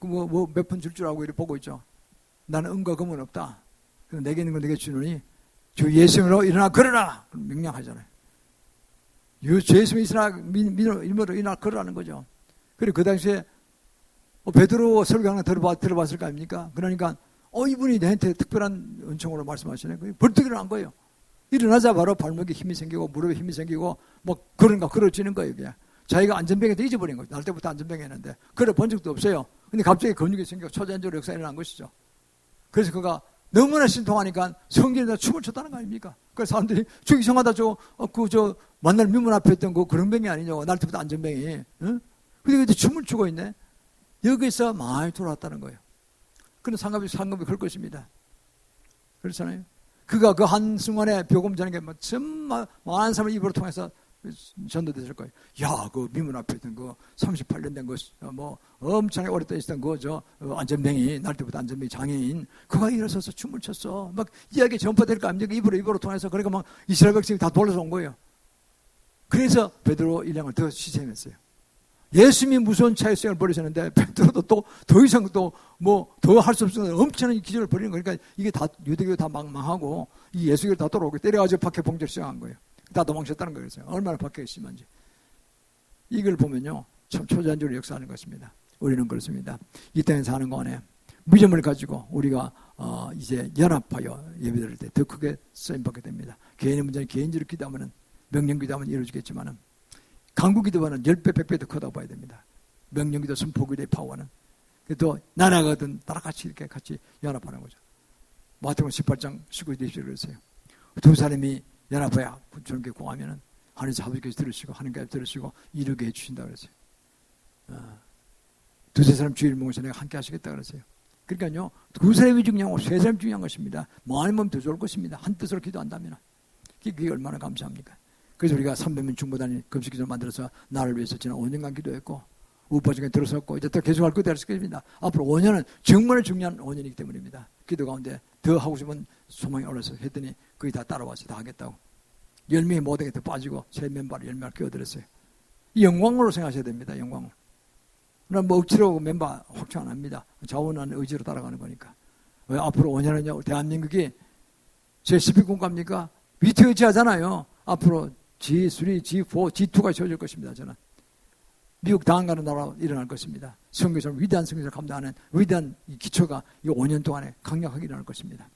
A: 몇 푼 줄 줄 알고 이렇게 보고 있죠. 나는 은과 금은 없다. 그래서 내게 있는 걸 내게 주느니 주 예수님으로 일어나 걸으라. 그럼 명령하잖아요. 예수님이 이름으로 이날 걸으라는 거죠. 그리고 그 당시에 베드로 설교하는 거 들어봤을 거 아닙니까? 그러니까 이분이 내한테 특별한 은총으로 말씀하시네. 벌떡 일어난 거예요. 일어나자 바로 발목에 힘이 생기고 무릎에 힘이 생기고 뭐 그런가 걸어지는 거예요. 그냥. 자기가 안전병에도 잊어버린 거죠. 날 때부터 안전병이었는데 그래 본 적도 없어요. 근데 갑자기 근육이 생기고 초자연적으로 역사가 일어난 것이죠. 그래서 그가 너무나 신통하니까 성전에다 춤을 췄다는 거 아닙니까? 그래서 사람들이 저 이상하다 저 만날 민문 앞에 있던 그런 병이 아니냐고. 날 때부터 안전병이. 응? 근데 춤을 추고 있네. 여기서 많이 돌아왔다는 거예요. 그런 상급이 걸 것입니다. 그렇잖아요. 그가 그 한순간에 복음 전하는 게 정말 많은 사람을 입으로 통해서 전도됐을 거예요. 야, 그 민문 앞에 있던 그 38년 된 거 엄청나게 오랫동안 있었던 안전병이 날 때부터 안전병이 장애인 그가 일어서서 춤을 췄어. 막 이야기 전파될 거 아닙니까? 입으로 통해서 그러니까 막 이스라엘 백성이 다 돌아서 온 거예요. 그래서 베드로 일행을 더 시샘했어요. 예수님이 무서운 차의 수행을 벌이셨는데 베드로도 또 더 이상 또 더 할 수 없는 엄청난 기적을 벌이는 거니까 그러니까 이게 다 유대교 다 망하고 이 예수교를 다 돌아오고 때려가지고 박해 봉제를 시작한 거예요. 다 도망쳤다는 거예요. 얼마나 박해가 심한지. 이걸 보면요 참 초자연적으로 역사하는 것입니다. 우리는 그렇습니다. 이 땅에 사는 동안에 믿음을 가지고 우리가 이제 연합하여 예배드릴 때 더 크게 쓰임받게 됩니다. 개인의 문제는 개인적으로 기도하면 명령 기도하면 이루어지겠지만은 강구 기도와는 10배, 100배 더 크다고 봐야 됩니다. 명령기도, 선포기도의 파워는. 또 나라거든 나라같이 이렇게 같이 연합하는 거죠. 마태복음 18장 19절 20절 그랬어요. 두 사람이 연합해야 저렇게 공하면은 하나님께서 아버지께서 들으시고 하나님께서 들으시고 이루게 해주신다 그랬어요. 두세 사람 주의를 모으셔서 내가 함께 하시겠다 그랬어요. 그러니까요 두 사람이 중요하고 세 사람이 중요한 것입니다. 많으면 더 좋을 것입니다. 한 뜻으로 기도한다면 그게 얼마나 감사합니까? 그래서 우리가 300명 중보단이 금식기도를 만들어서 나를 위해서 지난 5년간 기도했고 우파 중에 들어섰고 이제 또 계속할 것도 할 것입니다. 앞으로 5년은 정말 중요한 5년이기 때문입니다. 기도 가운데 더 하고 싶은 소망이 올라서 했더니 거의 다 따라와서 다 하겠다고 10명이 모두에게 더 빠지고 새 멤버를 10명을 끼워들었어요. 이 영광으로 생각하셔야 됩니다. 영광으로. 난 억지로 멤버 확정 안 합니다. 자원한 의지로 따라가는 거니까. 왜 앞으로 5년은요 대한민국이 제12 국가입니까? 위태 의지하잖아요. 앞으로 G3, G4, G2가 지어질 것입니다. 저는 미국 다음가는 나라 일어날 것입니다. 선교사를 위대한 선교사를 감당하는 위대한 이 기초가 이 5년 동안에 강력하게 일어날 것입니다.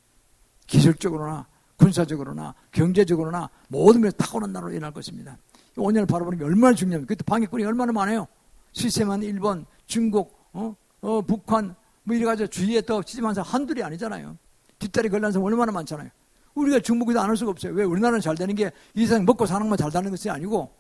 A: 기술적으로나 군사적으로나 경제적으로나 모든 면에서 탁월한 나라로 일어날 것입니다. 이 5년을 바라보는 게 얼마나 중요합니까? 그때 방해꾼이 얼마나 많아요. 시세만 일본, 중국, 북한 이래가지고 주위에 또 시집한 사람 한둘이 아니잖아요. 뒷다리 걸린 사람 얼마나 많잖아요. 우리가 중복기도 안 할 수가 없어요. 왜? 우리나라는 잘 되는 게 이 세상 먹고 사는 것만 잘 되는 것이 아니고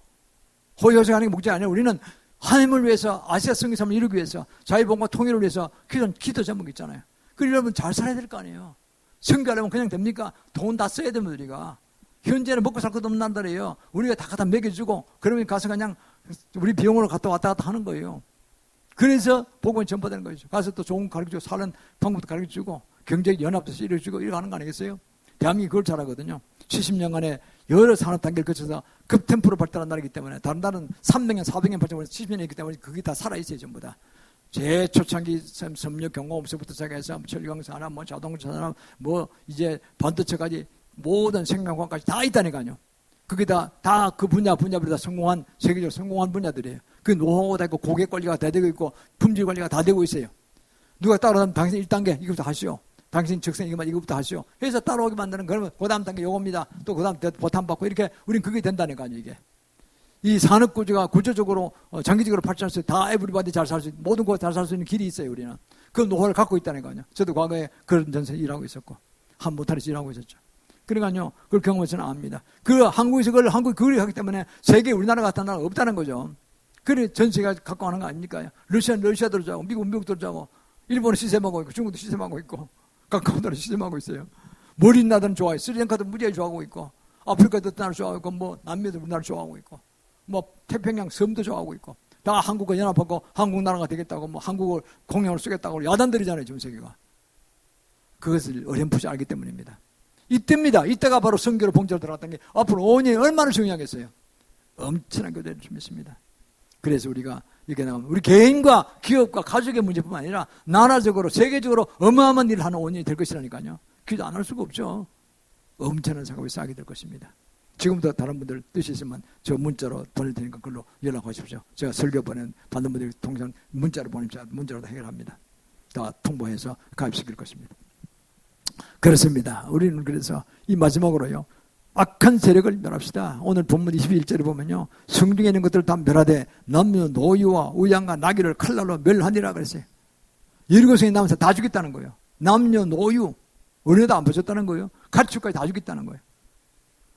A: 호의호생하는 게 목적이 아니라 우리는 하나님을 위해서 아시아 성교사를 이루기 위해서 자유봉과 통일을 위해서 기도 제목이 있잖아요. 그러려면 잘 살아야 될 거 아니에요. 선교하려면 그냥 됩니까? 돈 다 써야 됩니다. 우리가. 현재는 먹고 살 것도 없는 나라예요. 우리가 다 갖다 먹여주고 그러면 가서 그냥 우리 비용으로 갔다 왔다 갔다 하는 거예요. 그래서 복음이 전파되는 거죠. 가서 또 좋은 가르쳐주고 사는 방법도 가르쳐주고 경제적 연합도 이루어주고 이렇게 하는 거 아니겠어요? 대한민국이 그걸 잘하거든요. 70년간에 여러 산업 단계를 거쳐서 급템포로 발달한 나라이기 때문에 다른 나라는 300년, 400년 발전해서 70년이 있기 때문에 그게 다 살아있어요. 전부 다. 제초창기 섬유 경공업소부터 시작해서 철강산업, 자동차 산업, 이제 반도체까지 모든 생명과학까지 다 있다니까요. 그게 다 그 분야별로 다 성공한, 세계적으로 성공한 분야들이에요. 그 노하우가 다 있고, 고객 관리가 다 되고 있고, 품질 관리가 다 되고 있어요. 누가 따라하면 당신 1단계 이것부터 하시오. 당신 적성 이것부터 하시오. 해서 따라오게 만드는 그러면 그 다음 단계 요겁니다. 또 그 다음 보탐받고 이렇게 우린 그게 된다니까요, 이게. 이 산업 구조가 구조적으로, 장기적으로 발전할 수 있어요. 다 에브리바디 잘 살 수 있는, 모든 거 잘 살 수 있는 길이 있어요, 우리는. 그 노하우를 갖고 있다니까요. 저도 과거에 그런 전세에 일하고 있었고, 한 모탈에서 일하고 있었죠. 그러니까요, 그걸 경험해서는 압니다. 한국에서 한국이 그걸 하기 때문에 세계에 우리나라 같은 나라가 없다는 거죠. 그래, 전 세계가 갖고 가는 거 아닙니까? 러시아도 들어가고, 미국도 들어가고, 일본은 시샘하고 있고, 중국도 시샘하고 있고, 가까운 나라 시샘하고 있어요. 머리 나라는 좋아요. 스리랑카도 무지하게 좋아하고 있고, 아프리카도 나라 좋아하고 있고, 남미도 우리나라 좋아하고 있고, 태평양 섬도 좋아하고 있고, 다 한국과 연합하고 한국 나라가 되겠다고, 한국을 공약을 쓰겠다고 야단들이잖아요, 전 세계가. 그것을 어렴풋이 알기 때문입니다. 이때입니다. 이때가 바로 선교로 봉제로 들어갔던 게 앞으로 5년이 얼마나 중요하겠어요. 엄청난 교대를 준비했습니다. 그래서 우리가 이렇게 나가면 우리 개인과 기업과 가족의 문제뿐만 아니라 나라적으로 세계적으로 어마어마한 일을 하는 5년이 될 것이라니까요. 기도 안 할 수가 없죠. 엄청난 작업이 쌓이게 될 것입니다. 지금부터 다른 분들 뜻이 있으면 저 문자로 보낼 테니까 그걸로 연락하십시오. 제가 설교 받는 분들이 통상 문자로 보내면 문자로 다 해결합니다. 다 통보해서 가입시킬 것입니다. 그렇습니다. 우리는 그래서 이 마지막으로요. 악한 세력을 멸합시다. 오늘 본문 21절에 보면요. 성중에 있는 것들을 다 멸하되 남녀 노유와 우양과 나귀를 칼날로 멸하니라 그랬어요. 여리고성에 남아서 다 죽였다는 거예요. 남녀 노유 어린애도 안 버렸다는 거예요. 가축까지 다 죽였다는 거예요.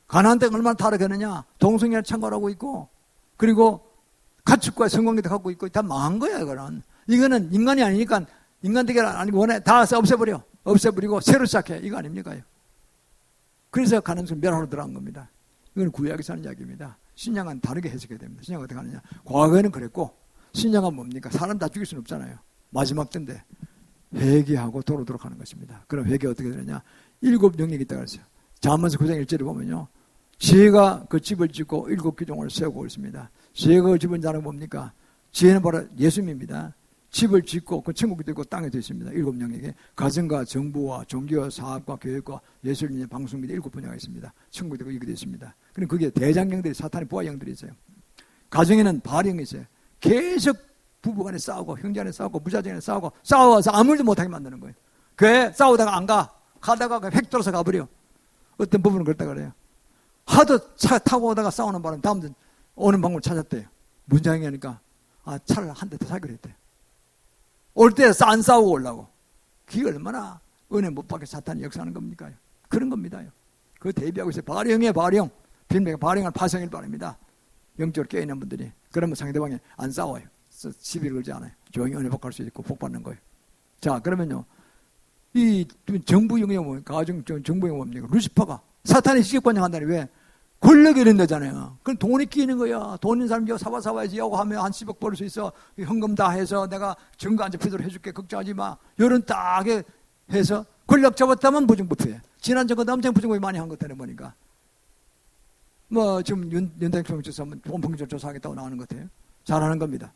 A: 가나안 땅 얼마나 타락했느냐. 동성애를 창궐하고 있고 그리고 가축과 성공기도 갖고 있고 다 망한 거야. 이거는 인간이 아니니까 인간 되게 아니고 원해 다 없애버리고 새로 시작해. 이거 아닙니까? 그래서 가능성 멸하러 들어간 겁니다. 이건 구약에서 하는 이야기입니다. 신약은 다르게 해석해야 됩니다. 신약은 어떻게 하느냐. 과거에는 그랬고 신약은 뭡니까? 사람 다 죽일 수는 없잖아요. 마지막 때인데 회개하고 돌아오도록 하는 것입니다. 그럼 회개 어떻게 되느냐. 7 영역이 있다고 했어요. 잠언서 9장 1절에 보면요. 지혜가 그 집을 짓고 7 기둥을 세우고 있습니다. 지혜가 그 집은 자는 뭡니까? 지혜는 바로 예수님입니다. 집을 짓고 그 천국이 되고 땅에 되어 있습니다. 7 영역에 가정과 정부와 종교와 사업과 교육과 예술인의 방송 및 7 분야가 있습니다. 천국이 되고 이게 되어 있습니다. 그럼 그게 대장령들이 사탄의 부하형들이 있어요. 가정에는 발형이 있어요. 계속 부부간에 싸우고 형제간에 싸우고 부자간에 싸우고 싸워서 아무 일도 못하게 만드는 거예요. 그래 싸우다가 안 가. 가다가 획 돌아서 가버려. 어떤 부부는 그랬다 그래요. 하도 차 타고 오다가 싸우는 바람에 다음날 오는 방법을 찾았대요. 문장이 하니까 차를 한 대 더 사기로 했대요. 올 때 안 싸우고 오려고. 그게 얼마나 은혜 못 받게 사탄이 역사하는 겁니까? 그런 겁니다. 그거 대비하고 있어요. 발형이에요, 발형. 빌미가 발형을 파생일 바랍니다. 영적으로 깨어있는 분들이. 그러면 상대방이 안 싸워요. 시비를 걸지 않아요. 조용히 은혜 복할 수 있고 복 받는 거예요. 자, 그러면요. 이 정부형이 뭡니까? 정부형이 뭡니까? 루시퍼가 사탄이 시집관장한다니 왜? 권력이 이런다잖아요. 그럼 돈이 끼는 거야. 돈 있는 사람 사와야지 하고 하면 한 10억 벌 수 있어. 현금 다 해서 내가 증거 안 잡히도록 해줄게. 걱정하지 마. 이런 딱 해서 권력 잡았다면 부정부패. 지난 정권도 엄청 부정부패 많이 한 것 때문에 보니까. 뭐 지금 윤대중 조사 하면 본평균 조사하겠다고 나오는 것 같아요. 잘하는 겁니다.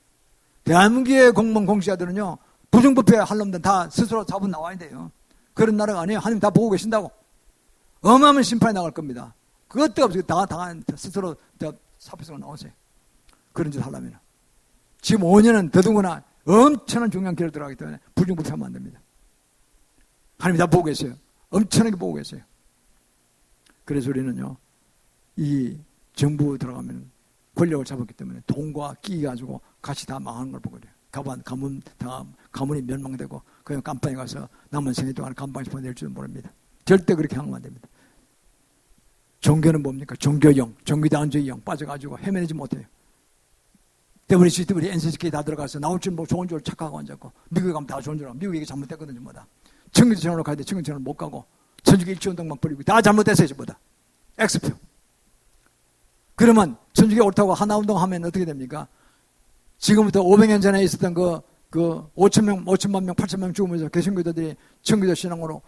A: 대한민국의 공무원 공시자들은요. 부정부패 할 놈들 다 스스로 자본 나와야 돼요. 그런 나라가 아니에요. 하나님 다 보고 계신다고. 어마어마한 심판이 나갈 겁니다. 그것도 없이 당한 스스로 사표성으로 나오세요. 그런 짓 하려면. 지금 5년은 더더구나 엄청난 중요한 기회를 들어가기 때문에 부정부패하면 안 됩니다. 하나님이 다 보고 계세요. 엄청나게 보고 계세요. 그래서 우리는요. 이 정부 들어가면 권력을 잡았기 때문에 돈과 끼 가지고 같이 다 망하는 걸 보거든요. 가문이 멸망되고 그냥 감방에 가서 남은 생애 동안 감방에서 보낼 줄은 모릅니다. 절대 그렇게 하면 안 됩니다. 종교는 뭡니까? 종교형, 종교단주의형 빠져가지고 헤매내지 못해요. WCW, NCSK 다 들어가서 나올 줄 모르고 좋은 줄 착각하고 앉았고 미국에 가면 다 좋은 줄 알고 미국이 잘못됐거든요. 뭐다. 청교도처럼으로 가야 돼. 청교도처럼 못 가고 천주교 일치운동만 벌이고 다 잘못됐어요. 뭐다. X표. 그러면 천주교 옳다고 하나운동 하면 어떻게 됩니까? 지금부터 500년 전에 있었던 그 5천만 명, 8천만 명 죽으면서 개신교도들이 청교도 신앙으로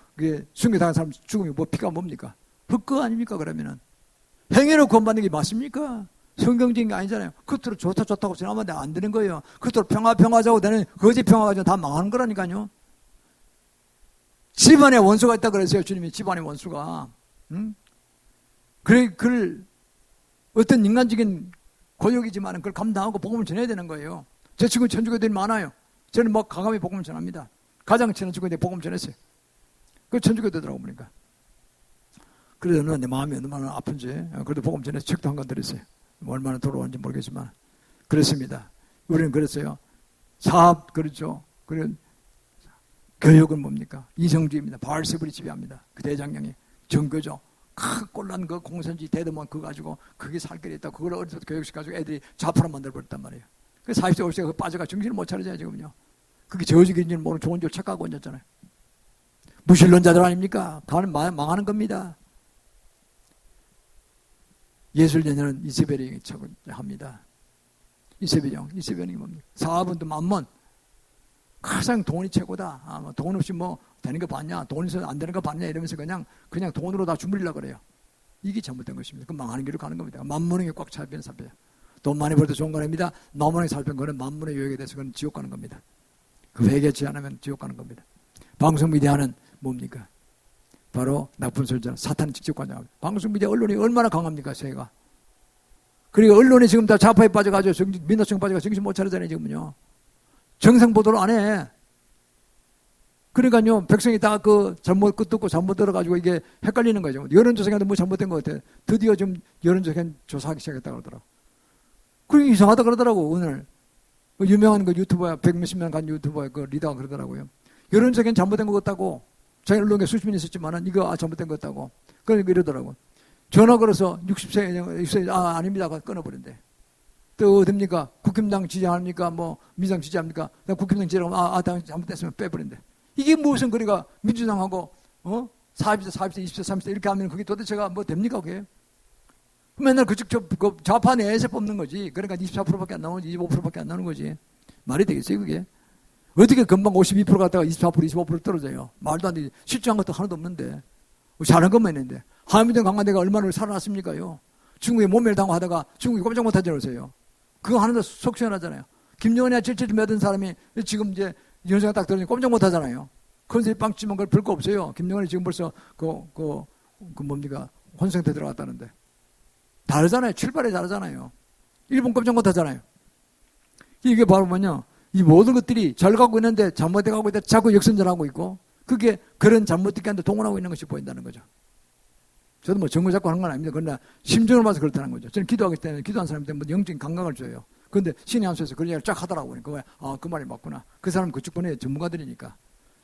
A: 순교당한 사람 죽으면 피가 뭡니까? 흑거 아닙니까? 그러면은 행위로 구원받는 게 맞습니까? 성경적인 게 아니잖아요. 그것으로 좋다고 지나면 안 되는 거예요. 그것으로 평화자고 되는 거짓 평화 가지고 다 망하는 거라니까요. 집안에 원수가 있다 그랬어요. 주님이 집안에 원수가. 그걸 어떤 인간적인 고역이지만 그걸 감당하고 복음을 전해야 되는 거예요. 제 친구 천주교들이 많아요. 저는 뭐 과감히 복음을 전합니다. 가장 친한 친구들이 복음을 전했어요. 그 천주교들하고 보니까. 그래서 내 마음이 얼마나 아픈지 그래도 복음 전해서 책도 한 권 드렸어요. 얼마나 돌아왔는지 모르겠지만 그렇습니다. 우리는 그랬어요. 사업 그렇죠. 그리고 교육은 뭡니까? 이성주의입니다. 바알세불이 지배합니다. 그 대장령이 정교죠. 꼴난 그 공산주의 대대만 그거 가지고 그게 살 길이 있다. 그걸 어디서 교육시켜가지고 애들이 좌파로 만들어버렸단 말이에요. 그 40대 50대가 그 빠져가 정신을 못 차리잖아요. 지금요. 그게 저주기인지는 모르는 좋은 줄 착각하고 앉았잖아요. 무신론자들 아닙니까? 다는 망하는 겁니다. 예술연연은 이세벨이 합니다. 이세벨이 뭡니까? 사업은 또 만몬. 가장 돈이 최고다. 뭐 돈 없이 뭐 되는 거 봤냐? 돈 있어서 안 되는 거 봤냐? 이러면서 그냥 돈으로 다 주물리려고 그래요. 이게 잘못된 것입니다. 그 망하는 길로 가는 겁니다. 만문에게 꽉 차면 사패요. 돈 많이 벌도 좋은 거 아닙니다. 만문에게 살펴는 거는 만문의 유혹에 대해서 그건 지옥 가는 겁니다. 그 회개치 않으면 지옥 가는 겁니다. 방송 미디어는 뭡니까? 바로 나쁜 소리잖아. 사탄이 직접 관장합니다. 방송, 미디어, 언론이 얼마나 강합니까, 세가. 그리고 언론이 지금 다 좌파에 빠져가지고 민노총 빠져가지고 정신 못 차리잖아요, 지금은요. 정상 보도를 안 해. 그러니까요, 백성이 다 잘못 듣고 잘못 들어가지고 이게 헷갈리는 거죠. 여론조사가 뭐 잘못된 것 같아. 드디어 좀 여론조사 조사하기 시작했다 그러더라고. 그리고 이상하다 그러더라고, 오늘. 유명한 유튜버야, 100몇십 명 간 유튜버야, 리더가 그러더라고요. 여론조사는 잘못된 것 같다고. 자기 언론에 수십 명 있었지만은 이거 잘못된 것 같다고. 그러니까 이러더라고. 전화 걸어서 60세, 아닙니다. 끊어버린대. 또 어딥니까? 국힘당 지지합니까? 뭐, 민주당 지지합니까? 국힘당 지지하면, 당 잘못됐으면 빼버린대. 이게 무슨 거리가 민주당하고, 40세, 40세, 20세, 30세 이렇게 하면 그게 도대체가 뭐 됩니까, 그게? 맨날 그 좌파 내에서 뽑는 거지. 그러니까 24%밖에 안 나오지, 25%밖에 안 나오는 거지. 말이 되겠어요, 그게? 어떻게 금방 52% 갔다가 24%, 25% 떨어져요? 말도 안 되지. 실증한 것도 하나도 없는데. 잘한 것만 있는데. 한미동 강화대가 얼마나 살아났습니까요? 중국에 모멸당하고 하다가 중국이 꼼짝 못하지 않으세요? 그거 하는데 속 시원하잖아요. 김정은이야 질질 매던 사람이 지금 이제 연세가 딱 들으니 꼼짝 못하잖아요. 컨셉이 빵 찌면 그걸 별 거 없어요. 김정은이 지금 벌써 뭡니까? 혼성태 들어갔다는데. 다르잖아요. 출발이 다르잖아요. 일본 꼼짝 못하잖아요. 이게 바로 뭐냐? 이 모든 것들이 잘 가고 있는데 잘못돼 가고 있다. 자꾸 역선전하고 있고 그게 그런 잘못되게 하는데 동원하고 있는 것이 보인다는 거죠. 저도 뭐 정보 잡고 하는 건 아닙니다. 그러나 심정을 봐서 그렇다는 거죠. 저는 기도하기 때문에 기도한 사람한테 뭐 영적인 감각을 줘요. 그런데 신의 한수에서 그런 얘기를 쫙 하더라고요. 그 말이 맞구나. 그 사람은 그쪽 분야의 전문가들이니까.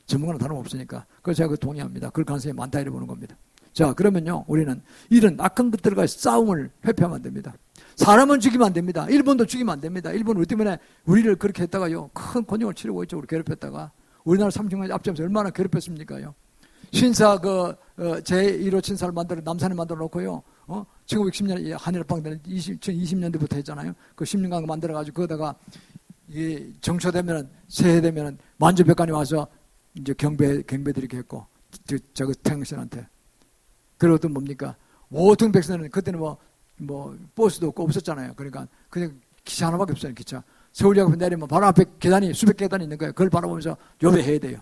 A: 전문가는 다름없으니까. 그래서 제가 동의합니다. 그럴 가능성이 많다 이래 보는 겁니다. 자, 그러면요. 우리는 이런 악한 것들과 싸움을 회피하면 안 됩니다. 사람은 죽이면 안 됩니다. 일본도 죽이면 안 됩니다. 일본은 우리 때문에 우리를 그렇게 했다가요. 큰 곤욕을 치르고 있죠. 우리 괴롭혔다가. 우리나라 30년 앞지면서 얼마나 괴롭혔습니까요. 신사 제1호 신사를 남산에 만들어 놓고요. 1910년 한일합방 때는 2020년대부터 했잖아요. 그 10년간 만들어 가지고 거기다가 이 정초되면은 새해되면은 만주백관이 와서 이제 경배드리게 했고 저 태양신한테. 그리고 또 뭡니까? 모든 백성은 그때는 뭐 버스도 없고 없었잖아요. 그러니까 그냥 기차 하나밖에 없어요. 기차. 서울역에서 내리면 바로 앞에 계단이 수백 계단이 있는 거예요. 그걸 바라보면서 예배해야 돼요.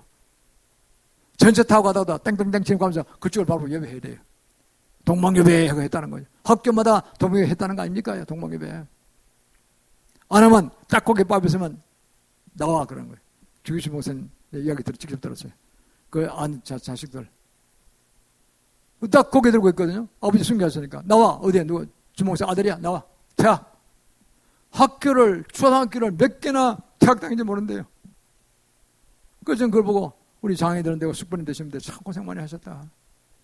A: 전차 타고 가다가 땡땡땡 치고 가면서 그쪽을 바로 예배해야 돼요. 동방예배하고 했다는 거죠. 학교마다 동방예배 했다는 거 아닙니까? 동방예배. 안 하면 딱 고개 밟으면 나와 그런 거예요. 주기수 목사님 이야기 직접 들었어요. 그 자식들. 딱 고개 들고 있거든요. 아버지 순교하셨으니까. 나와. 어디에 누구? 주목사 아들이야. 나와. 대학. 학교를, 초등학교를 몇 개나 대학 다니는지 모르는데요. 그래서 저는 그걸 보고 우리 장애들은 되고 숙번이 되시는데 참 고생 많이 하셨다.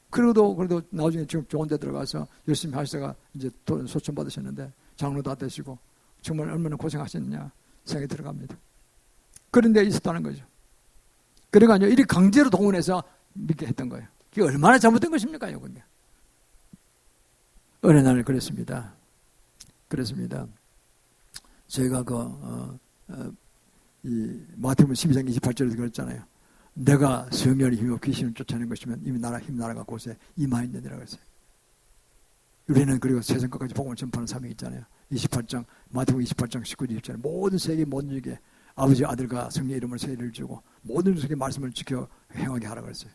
A: 그래도 나중에 지금 좋은 데 들어가서 열심히 하시다가 이제 소천 받으셨는데 장로도 다 되시고 정말 얼마나 고생하셨느냐 생각이 들어갑니다. 그런 데 있었다는 거죠. 그러니까 이렇게 강제로 동원해서 믿게 했던 거예요. 그게 얼마나 잘못된 것입니까? 그게. 어느 날 그랬습니다. 저희가 이 마태복음 12장 28절에서 그랬잖아요. 내가 성령의 힘으로 귀신을 쫓아내는 것이면 이미 나라가 곳에 임하였느니라고 했어요. 우리는 그리고 세상 끝까지 복음을 전파하는 사명이 있잖아요. 28장 마태복음 28장 19절 20절에 모든 세계 모든 유익에 아버지 아들과 성령의 이름을 세례를 주고 모든 세계 말씀을 지켜 행하게 하라고 했어요.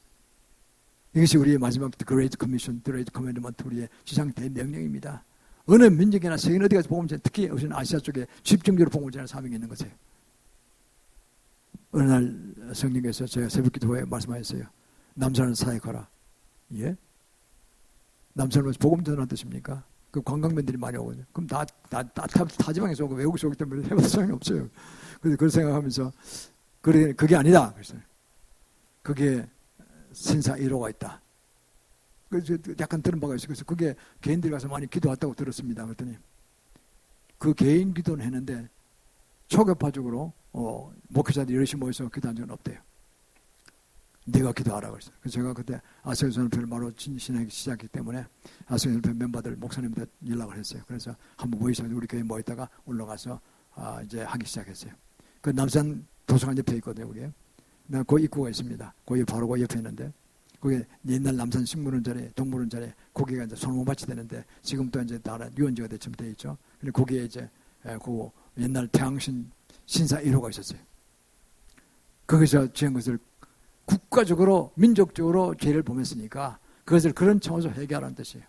A: 이것이 우리의 마지막 The Great Commission, The Great Commandment, 우리의 지상 대명령입니다. 어느 민족이나 세계 어디 가서 복음을 전해, 특히 우리는 아시아 쪽에 집중적으로 복음을 전하는 사명이 있는 것이에요. 어느 날 성령께서 제가 새벽기도에 말씀하셨어요. 남산을 사역하라. 예? 남산은 복음 전하는 뜻입니까? 그 관광민들이 많이 오거든요. 그럼 다 지방에서 오고 외국에서 오기 때문에 해봐도 소용이 없어요. 그래서 그걸 생각하면서 그게 아니다. 그래서 그게 신사 1호가 있다. 그래서 약간 들은 바가 있어요. 그래서 그게 개인들이 가서 많이 기도했다고 들었습니다. 그랬더니 그 개인 기도는 했는데 초교파적으로 목회자들이 열심히 모여서 기도한 적은 없대요. 네가 기도하라 그랬어요. 그래서 제가 그때 아세훈선교회를 바로 진신하기 시작했기 때문에 아세훈선교회 멤버들 목사님한테 연락을 했어요. 그래서 한번 모이셔서 우리 교회 모였다가 올라가서 이제 하기 시작했어요. 그 남산 도서관 옆에 있거든요. 그게. 그 입구가 있습니다. 거기 바로 그 옆에 있는데 거기 옛날 남산 식물원 자리, 동물원 자리 거기가 이제 솔모밭이 되는데 지금 또 이제 다른 유원지가 대처럼 되어 있죠. 근데 거기에 이제 그 옛날 태양신 신사 1호가 있었어요. 거기서 지은 것을 국가적으로 민족적으로 죄를 범했으니까 그것을 그런 차원에서 회개하라는 뜻이에요.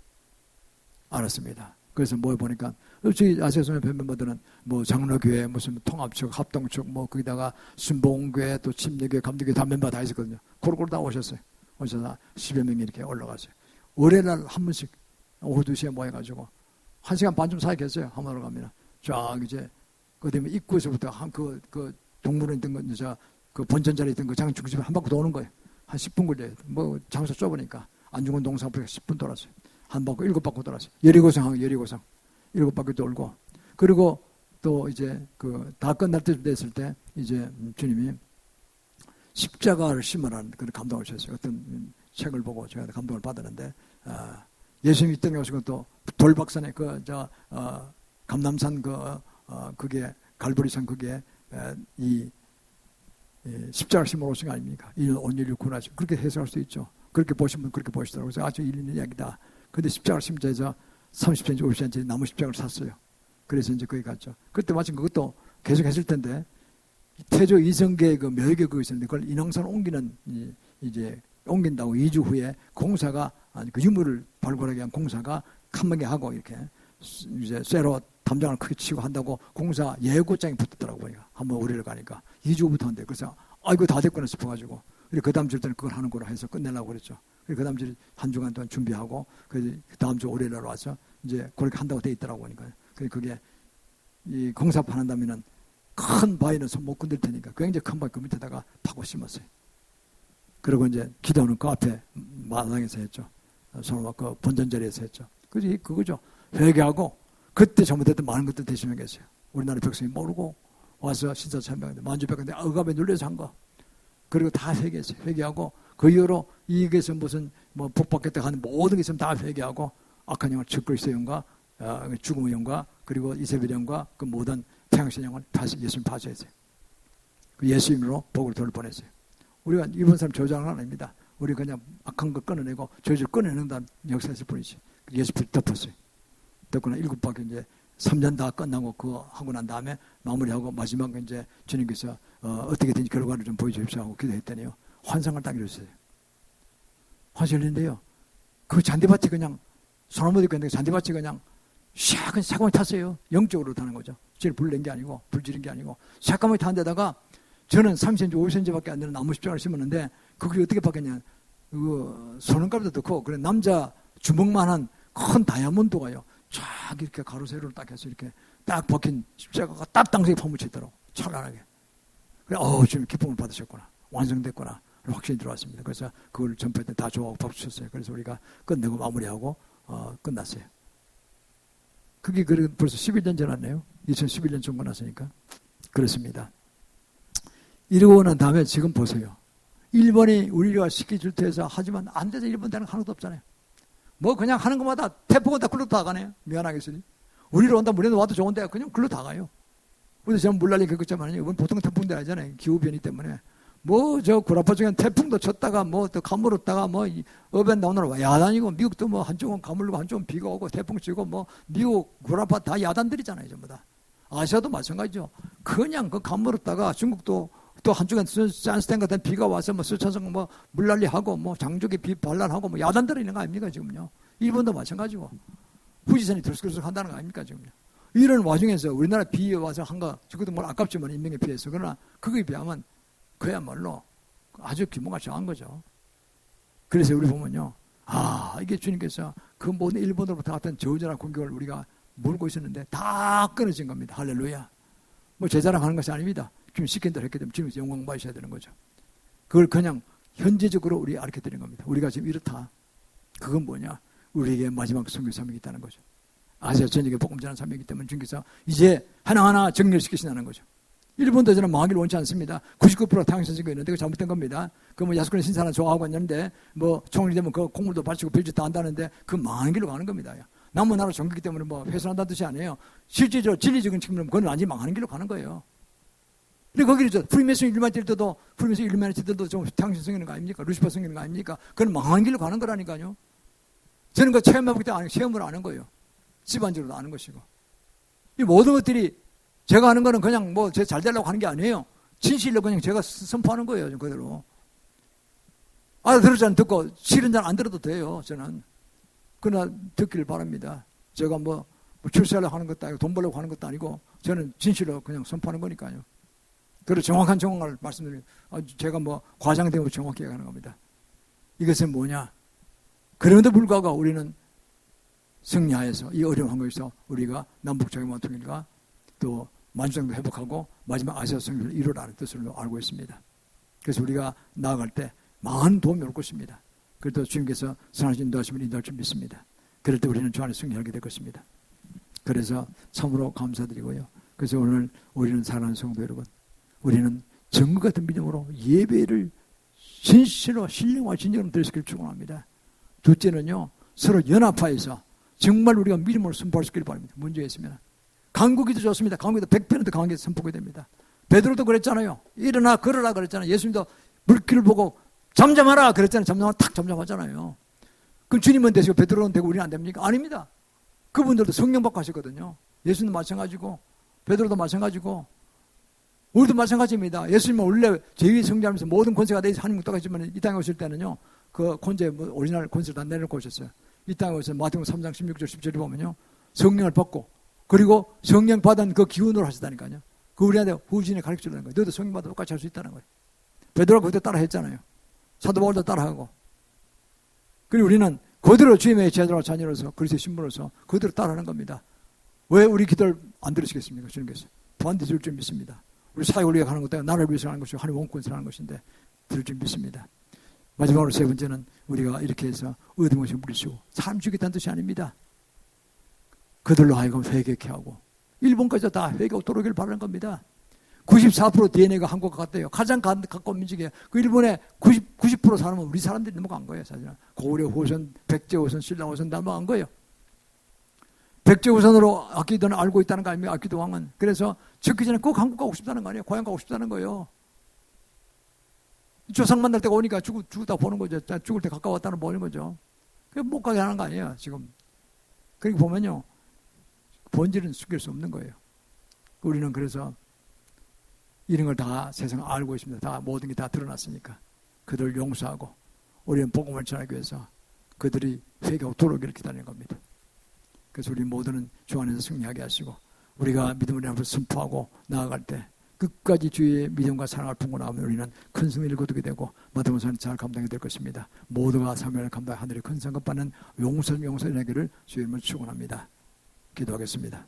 A: 알았습니다. 그래서 뭐 보니까 저희 아세소년 멤버들은 뭐 장로교회 무슨 통합측 합동측 뭐 거기다가 순복음교회 또 침례교회 감리교회 다 멤버 다 있었거든요. 고루고루 다 오셨어요. 오셔서 10여 명이 이렇게 올라갔어요. 월요일날 한 번씩 오후 2시에 모여가지고 1시간 반쯤 사이 계세요. 한번으로 가면 쫙 이제 그다음에 입구에서부터 그 동물원 있던 거 그 본전 자리에 있던 그 장 중심에 한 바퀴 도는 거예요. 한 10분 걸려요. 뭐 장소 좁으니까 안중근 동상부에 10분 돌았어요. 한 바퀴 7바퀴 돌았어요. 여리고성 7바퀴 돌고 그리고 또 이제 그 다 끝날 때 됐을 때 이제 주님이 십자가를 심으라는 그런 감동을 주셨어요. 어떤 책을 보고 제가 감동을 받았는데 예수님이 떠나오시고 또 돌박산에 감남산 그게 갈보리산 그게 이 십자가를 심으러 오신 거 아닙니까? 이는 온전히 구원하시고 그렇게 해석할 수 있죠. 그렇게 보시면 그렇게 보시더라고요. 그래서 아주 일리 있는 이야기다. 근데 십자가를 심자 해서 30cm, 50cm 나무 십자가를 샀어요. 그래서 이제 거기 갔죠. 그때 마침 그것도 계속 했을 텐데 태조 이성계의 그 묘역에 그거 있었는데 그걸 인왕산 옮기는 이제 옮긴다고 2주 후에 공사가 그 유물을 발굴하기 위한 공사가 칸막이 하고 이렇게 이제 쇠로 담장을 크게 치고 한다고 공사 예고장이 붙었더라고요. 한번 우리를 가니까 2주 후부터 한대. 그래서 이거 다 됐구나 싶어가지고 그 다음 주 때는 그걸 하는 거로 해서 끝내려고 그랬죠. 그 다음 주 한 주간 동안 준비하고 그 다음 주 월요일에 와서 이제 그렇게 한다고 돼 있더라고 보니까. 그게 이 공사판 한다면은 큰 바위는 손 못 건들 테니까 굉장히 큰 바위 그 밑에다가 파고 심었어요. 그리고 이제 기도는 그 앞에 마당에서 했죠. 서로 그 본전 자리에서 했죠. 그거죠. 회개하고 그때 잘못했던 많은 것들 대신에 계세요. 우리나라 백성이 모르고 와서 신사 참배하는데 만주백인데 억압에 눌려서 한 거. 그리고 다 회개했어요. 회개하고 그 이후로 이익에서 무슨 뭐 복받겠다 하는 모든 게 있으면 다 회개하고 악한 영을 적그리스도의 영과 죽음의 영과 그리고 이세벨의 영과 그 모든 태양신 영을 다시 예수님 파쇄했어요. 그 예수 이름으로 복을 돌 뻔했어요. 우리가 일본 사람 저장은 아닙니다. 우리 그냥 악한 거 끊어내고 저주를 끊어낸다는 역사였을 뿐이지. 예수 불 덮었어요. 덮거나 7바퀴 이제 3년 다 끝나고 그거 하고 난 다음에 마무리하고 마지막에 이제 주님께서 어떻게든지 결과를 좀 보여주십시오 하고 기도했더니요. 환상을 딱 이뤘어요. 환상인데요. 그 잔디밭이 그냥 소나무 있고 있는데 잔디밭이 그냥 샥 새까맣게 탔어요. 영적으로 타는 거죠. 제일 불 낸 게 아니고 불 지른 게 아니고 새까맣게 탄 데다가 저는 3cm, 5cm밖에 안 되는 나무 십자가를 심었는데 그게 어떻게 바뀌었냐. 소눈값도 더 크고 그래 남자 주먹만한 큰 다이아몬드가요. 쫙 이렇게 가로 세로를 딱 해서 이렇게 딱 박힌 십자가가 딱 땅속에 파묻혀 있더라고. 찬란하게. 그래, 주님 기쁨을 받으셨구나. 완성됐구나. 확신이 들어왔습니다. 그래서 그걸 전파할 때 다 좋아하고 밥 주셨어요. 그래서 우리가 끝내고 마무리하고 끝났어요. 그게 벌써 11년 지났네요. 2011년 정도 났으니까. 그렇습니다. 이러고 난 다음에 지금 보세요. 일본이 우리가 시키줄테해서 하지만 안 돼서 일본 대는 하나도 없잖아요. 뭐 그냥 하는 것마다 태풍 온다 글로 다 가네요. 미안하겠으니. 우리로 온다 물에도 와도 좋은데 그냥 글로 다 가요. 우리도 지금 물난리 겪었지만 이건 보통 태풍도 아니잖아요. 기후변이 때문에. 뭐 저 구라파 중엔 태풍도 쳤다가 뭐 또 가물었다가 뭐 어벤 나오느라 야단이고 미국도 뭐 한쪽은 가물고 한쪽은 비가 오고 태풍 치고 뭐 미국 구라파 다 야단들이잖아요. 전부 다. 아시아도 마찬가지죠. 그냥 그 가물었다가 중국도 또 한쪽엔 산스텐 같은 비가 와서 뭐 스쳐서 뭐 물난리하고 뭐 장족이 비 반란하고 뭐 야단들이 있는 거 아닙니까 지금요. 일본도 마찬가지고 후지선이 들썩들썩 한다는 거 아닙니까 지금요. 이런 와중에서 우리나라 비 와서 한 거 적어도 뭘 아깝지만 인명에 비해서 그러나 그거에 비하면 그야말로 아주 규모가 작은 거죠. 그래서 우리 보면요. 이게 주님께서 그 모든 일본으로부터 왔던 저주나 공격을 우리가 몰고 있었는데 다 끊어진 겁니다. 할렐루야. 뭐 제 자랑하는 것이 아닙니다. 주님 시킨 대로 했기 때문에 주님께서 영광 받으셔야 되는 거죠. 그걸 그냥 현재적으로 우리 알게 드린 겁니다. 우리가 지금 이렇다. 그건 뭐냐? 우리에게 마지막 선교 사명이 있다는 거죠. 아시아 전역에 복음 전하는 사명이기 때문에 주님께서 이제 하나하나 정렬시키신다는 거죠. 일본도 저는 망하기를 원치 않습니다. 99% 당선선거 있는데 그거 잘못된 겁니다. 그 뭐 야스쿠니 신사나 좋아하고 있는데 뭐 총리 되면 그 공물도 바치고 빌지 다 한다는데 그 망한 길로 가는 겁니다. 남은 나라 종교기 때문에 뭐 훼손한다는 뜻이 아니에요. 실제적으로 진리적인 측면은 그건 완전히 망하는 길로 가는 거예요. 근데 거기를 프리메이슨 일만들도 프리메이슨 일만들도 좀 당신 성기는 거 아닙니까? 루시퍼 성기는 거 아닙니까? 그건 망한 길로 가는 거라니까요. 저는 그 체험해보기 때문에 체험을 아는 거예요. 집안적으로 아는 것이고. 이 모든 것들이 제가 하는 거는 그냥 뭐 제 잘 되려고 하는 게 아니에요. 진실로 그냥 제가 선포하는 거예요. 그대로. 알아들었잖아요. 듣고 싫은 자는 안 들어도 돼요. 저는. 그러나 듣기를 바랍니다. 제가 뭐 출세하려고 하는 것도 아니고 돈 벌려고 하는 것도 아니고 저는 진실로 그냥 선포하는 거니까요. 그리고 정확한 정황을 말씀드립니다. 제가 뭐 과장되고 정확히 얘기하는 겁니다. 이것은 뭐냐? 그럼에도 불구하고 우리는 승리하여서 이 어려운 환경에서 우리가 남북장애만 통일과 또 만주장도 회복하고 마지막 아시아 성결을 이루라는 뜻을 알고 있습니다. 그래서 우리가 나아갈 때 많은 도움이 올 것입니다. 그래도 주님께서 선하신 인도하심을 인도할 줄 믿습니다. 그럴 때 우리는 주 안에 승리하게 될 것입니다. 그래서 참으로 감사드리고요. 그래서 오늘 우리는 사랑하는 성도 여러분, 우리는 정글 같은 믿음으로 예배를 진실로 신령과 진정으로 드릴 수 있기를 축원합니다. 둘째는요, 서로 연합하여서 정말 우리가 믿음으로 선포할 수 있기를 바랍니다. 문제가 있으면 강국이도 좋습니다. 강국이도 100배는 더 강하게 선포가 됩니다. 베드로도 그랬잖아요. 일어나 걸어라 그랬잖아요. 예수님도 물길을 보고 잠잠하라 그랬잖아요. 잠잠하면 탁 잠잠하잖아요. 그럼 주님은 되시고 베드로는 되고 우리는 안 됩니까? 아닙니다. 그분들도 성령 받고 하셨거든요. 예수님도 마찬가지고 베드로도 마찬가지고 우리도 마찬가지입니다. 예수님은 원래 제2의 성자하면서 모든 권세가 내 하나님 똑같지만 이 땅에 오실 때는요, 그 권세, 오리지널 권세를 다 내놓고 오셨어요. 이 땅에 오셔서 마태복음 3장 16절 17절에 보면요, 성령을 받고 그리고 성령 받은 그 기운으로 하시다니까요. 그 우리한테 후진에 가르쳐 주는 거예요. 너도 성령 받아 똑같이 할 수 있다는 거예요. 베드로가 그때 따라 했잖아요. 사도 바울도 따라하고. 그리고 우리는 그대로 주님의 제자로 자녀로서 그리스도의 신분으로서 그대로 따라하는 겁니다. 왜 우리 기도를 안 들으시겠습니까? 주님께서 반드시 들을 줄 믿습니다. 우리 사역을 위해 하는 것도 아니고 나를 위해서 하는 것이고 하나님 원권에서 하는 것인데 들을 줄 믿습니다. 마지막으로 세 번째는 우리가 이렇게 해서 얻은 것을 물리치고 사람 죽이겠다는 뜻이 아닙니다. 그들로 하여금 회개케 하고 일본까지 다 회개하고 돌아오기를 바라는 겁니다. 94% DNA가 한국과 같대요. 가장 가까운 민족이에요. 그 일본의 90% 사람은 우리 사람들이 넘어간 거예요. 사실은 고구려 호선, 백제 호선, 신라 호선 넘어간 거예요. 백제 호선으로 아키도는 알고 있다는 거 아닙니까? 아키도 왕은. 그래서 죽기 전에 꼭 한국 가고 싶다는 거 아니에요. 고향 가고 싶다는 거예요. 조상 만날 때가 오니까 죽다 보는 거죠. 죽을 때 가까웠다는 보는 거죠. 못 가게 하는 거 아니에요. 지금. 그렇게 보면요, 본질은 숨길 수 없는 거예요. 우리는 그래서 이런 걸 다 세상 알고 있습니다. 다 모든 게 다 드러났으니까 그들을 용서하고 우리는 복음을 전하기 위해서 그들이 회개하고 돌아오기를 기다리는 겁니다. 그래서 우리 모두는 주 안에서 승리하게 하시고 우리가 믿음을 앞으로 선포하고 나아갈 때 끝까지 주의 믿음과 사랑을 품고 나오면 우리는 큰 승리를 거두게 되고 마태복음서는 잘 감당이 될 것입니다. 모두가 사명을 감당 하늘의 큰 상급 받는 용서를 이루기를 주의 이름으로 축원합니다. 기도하겠습니다.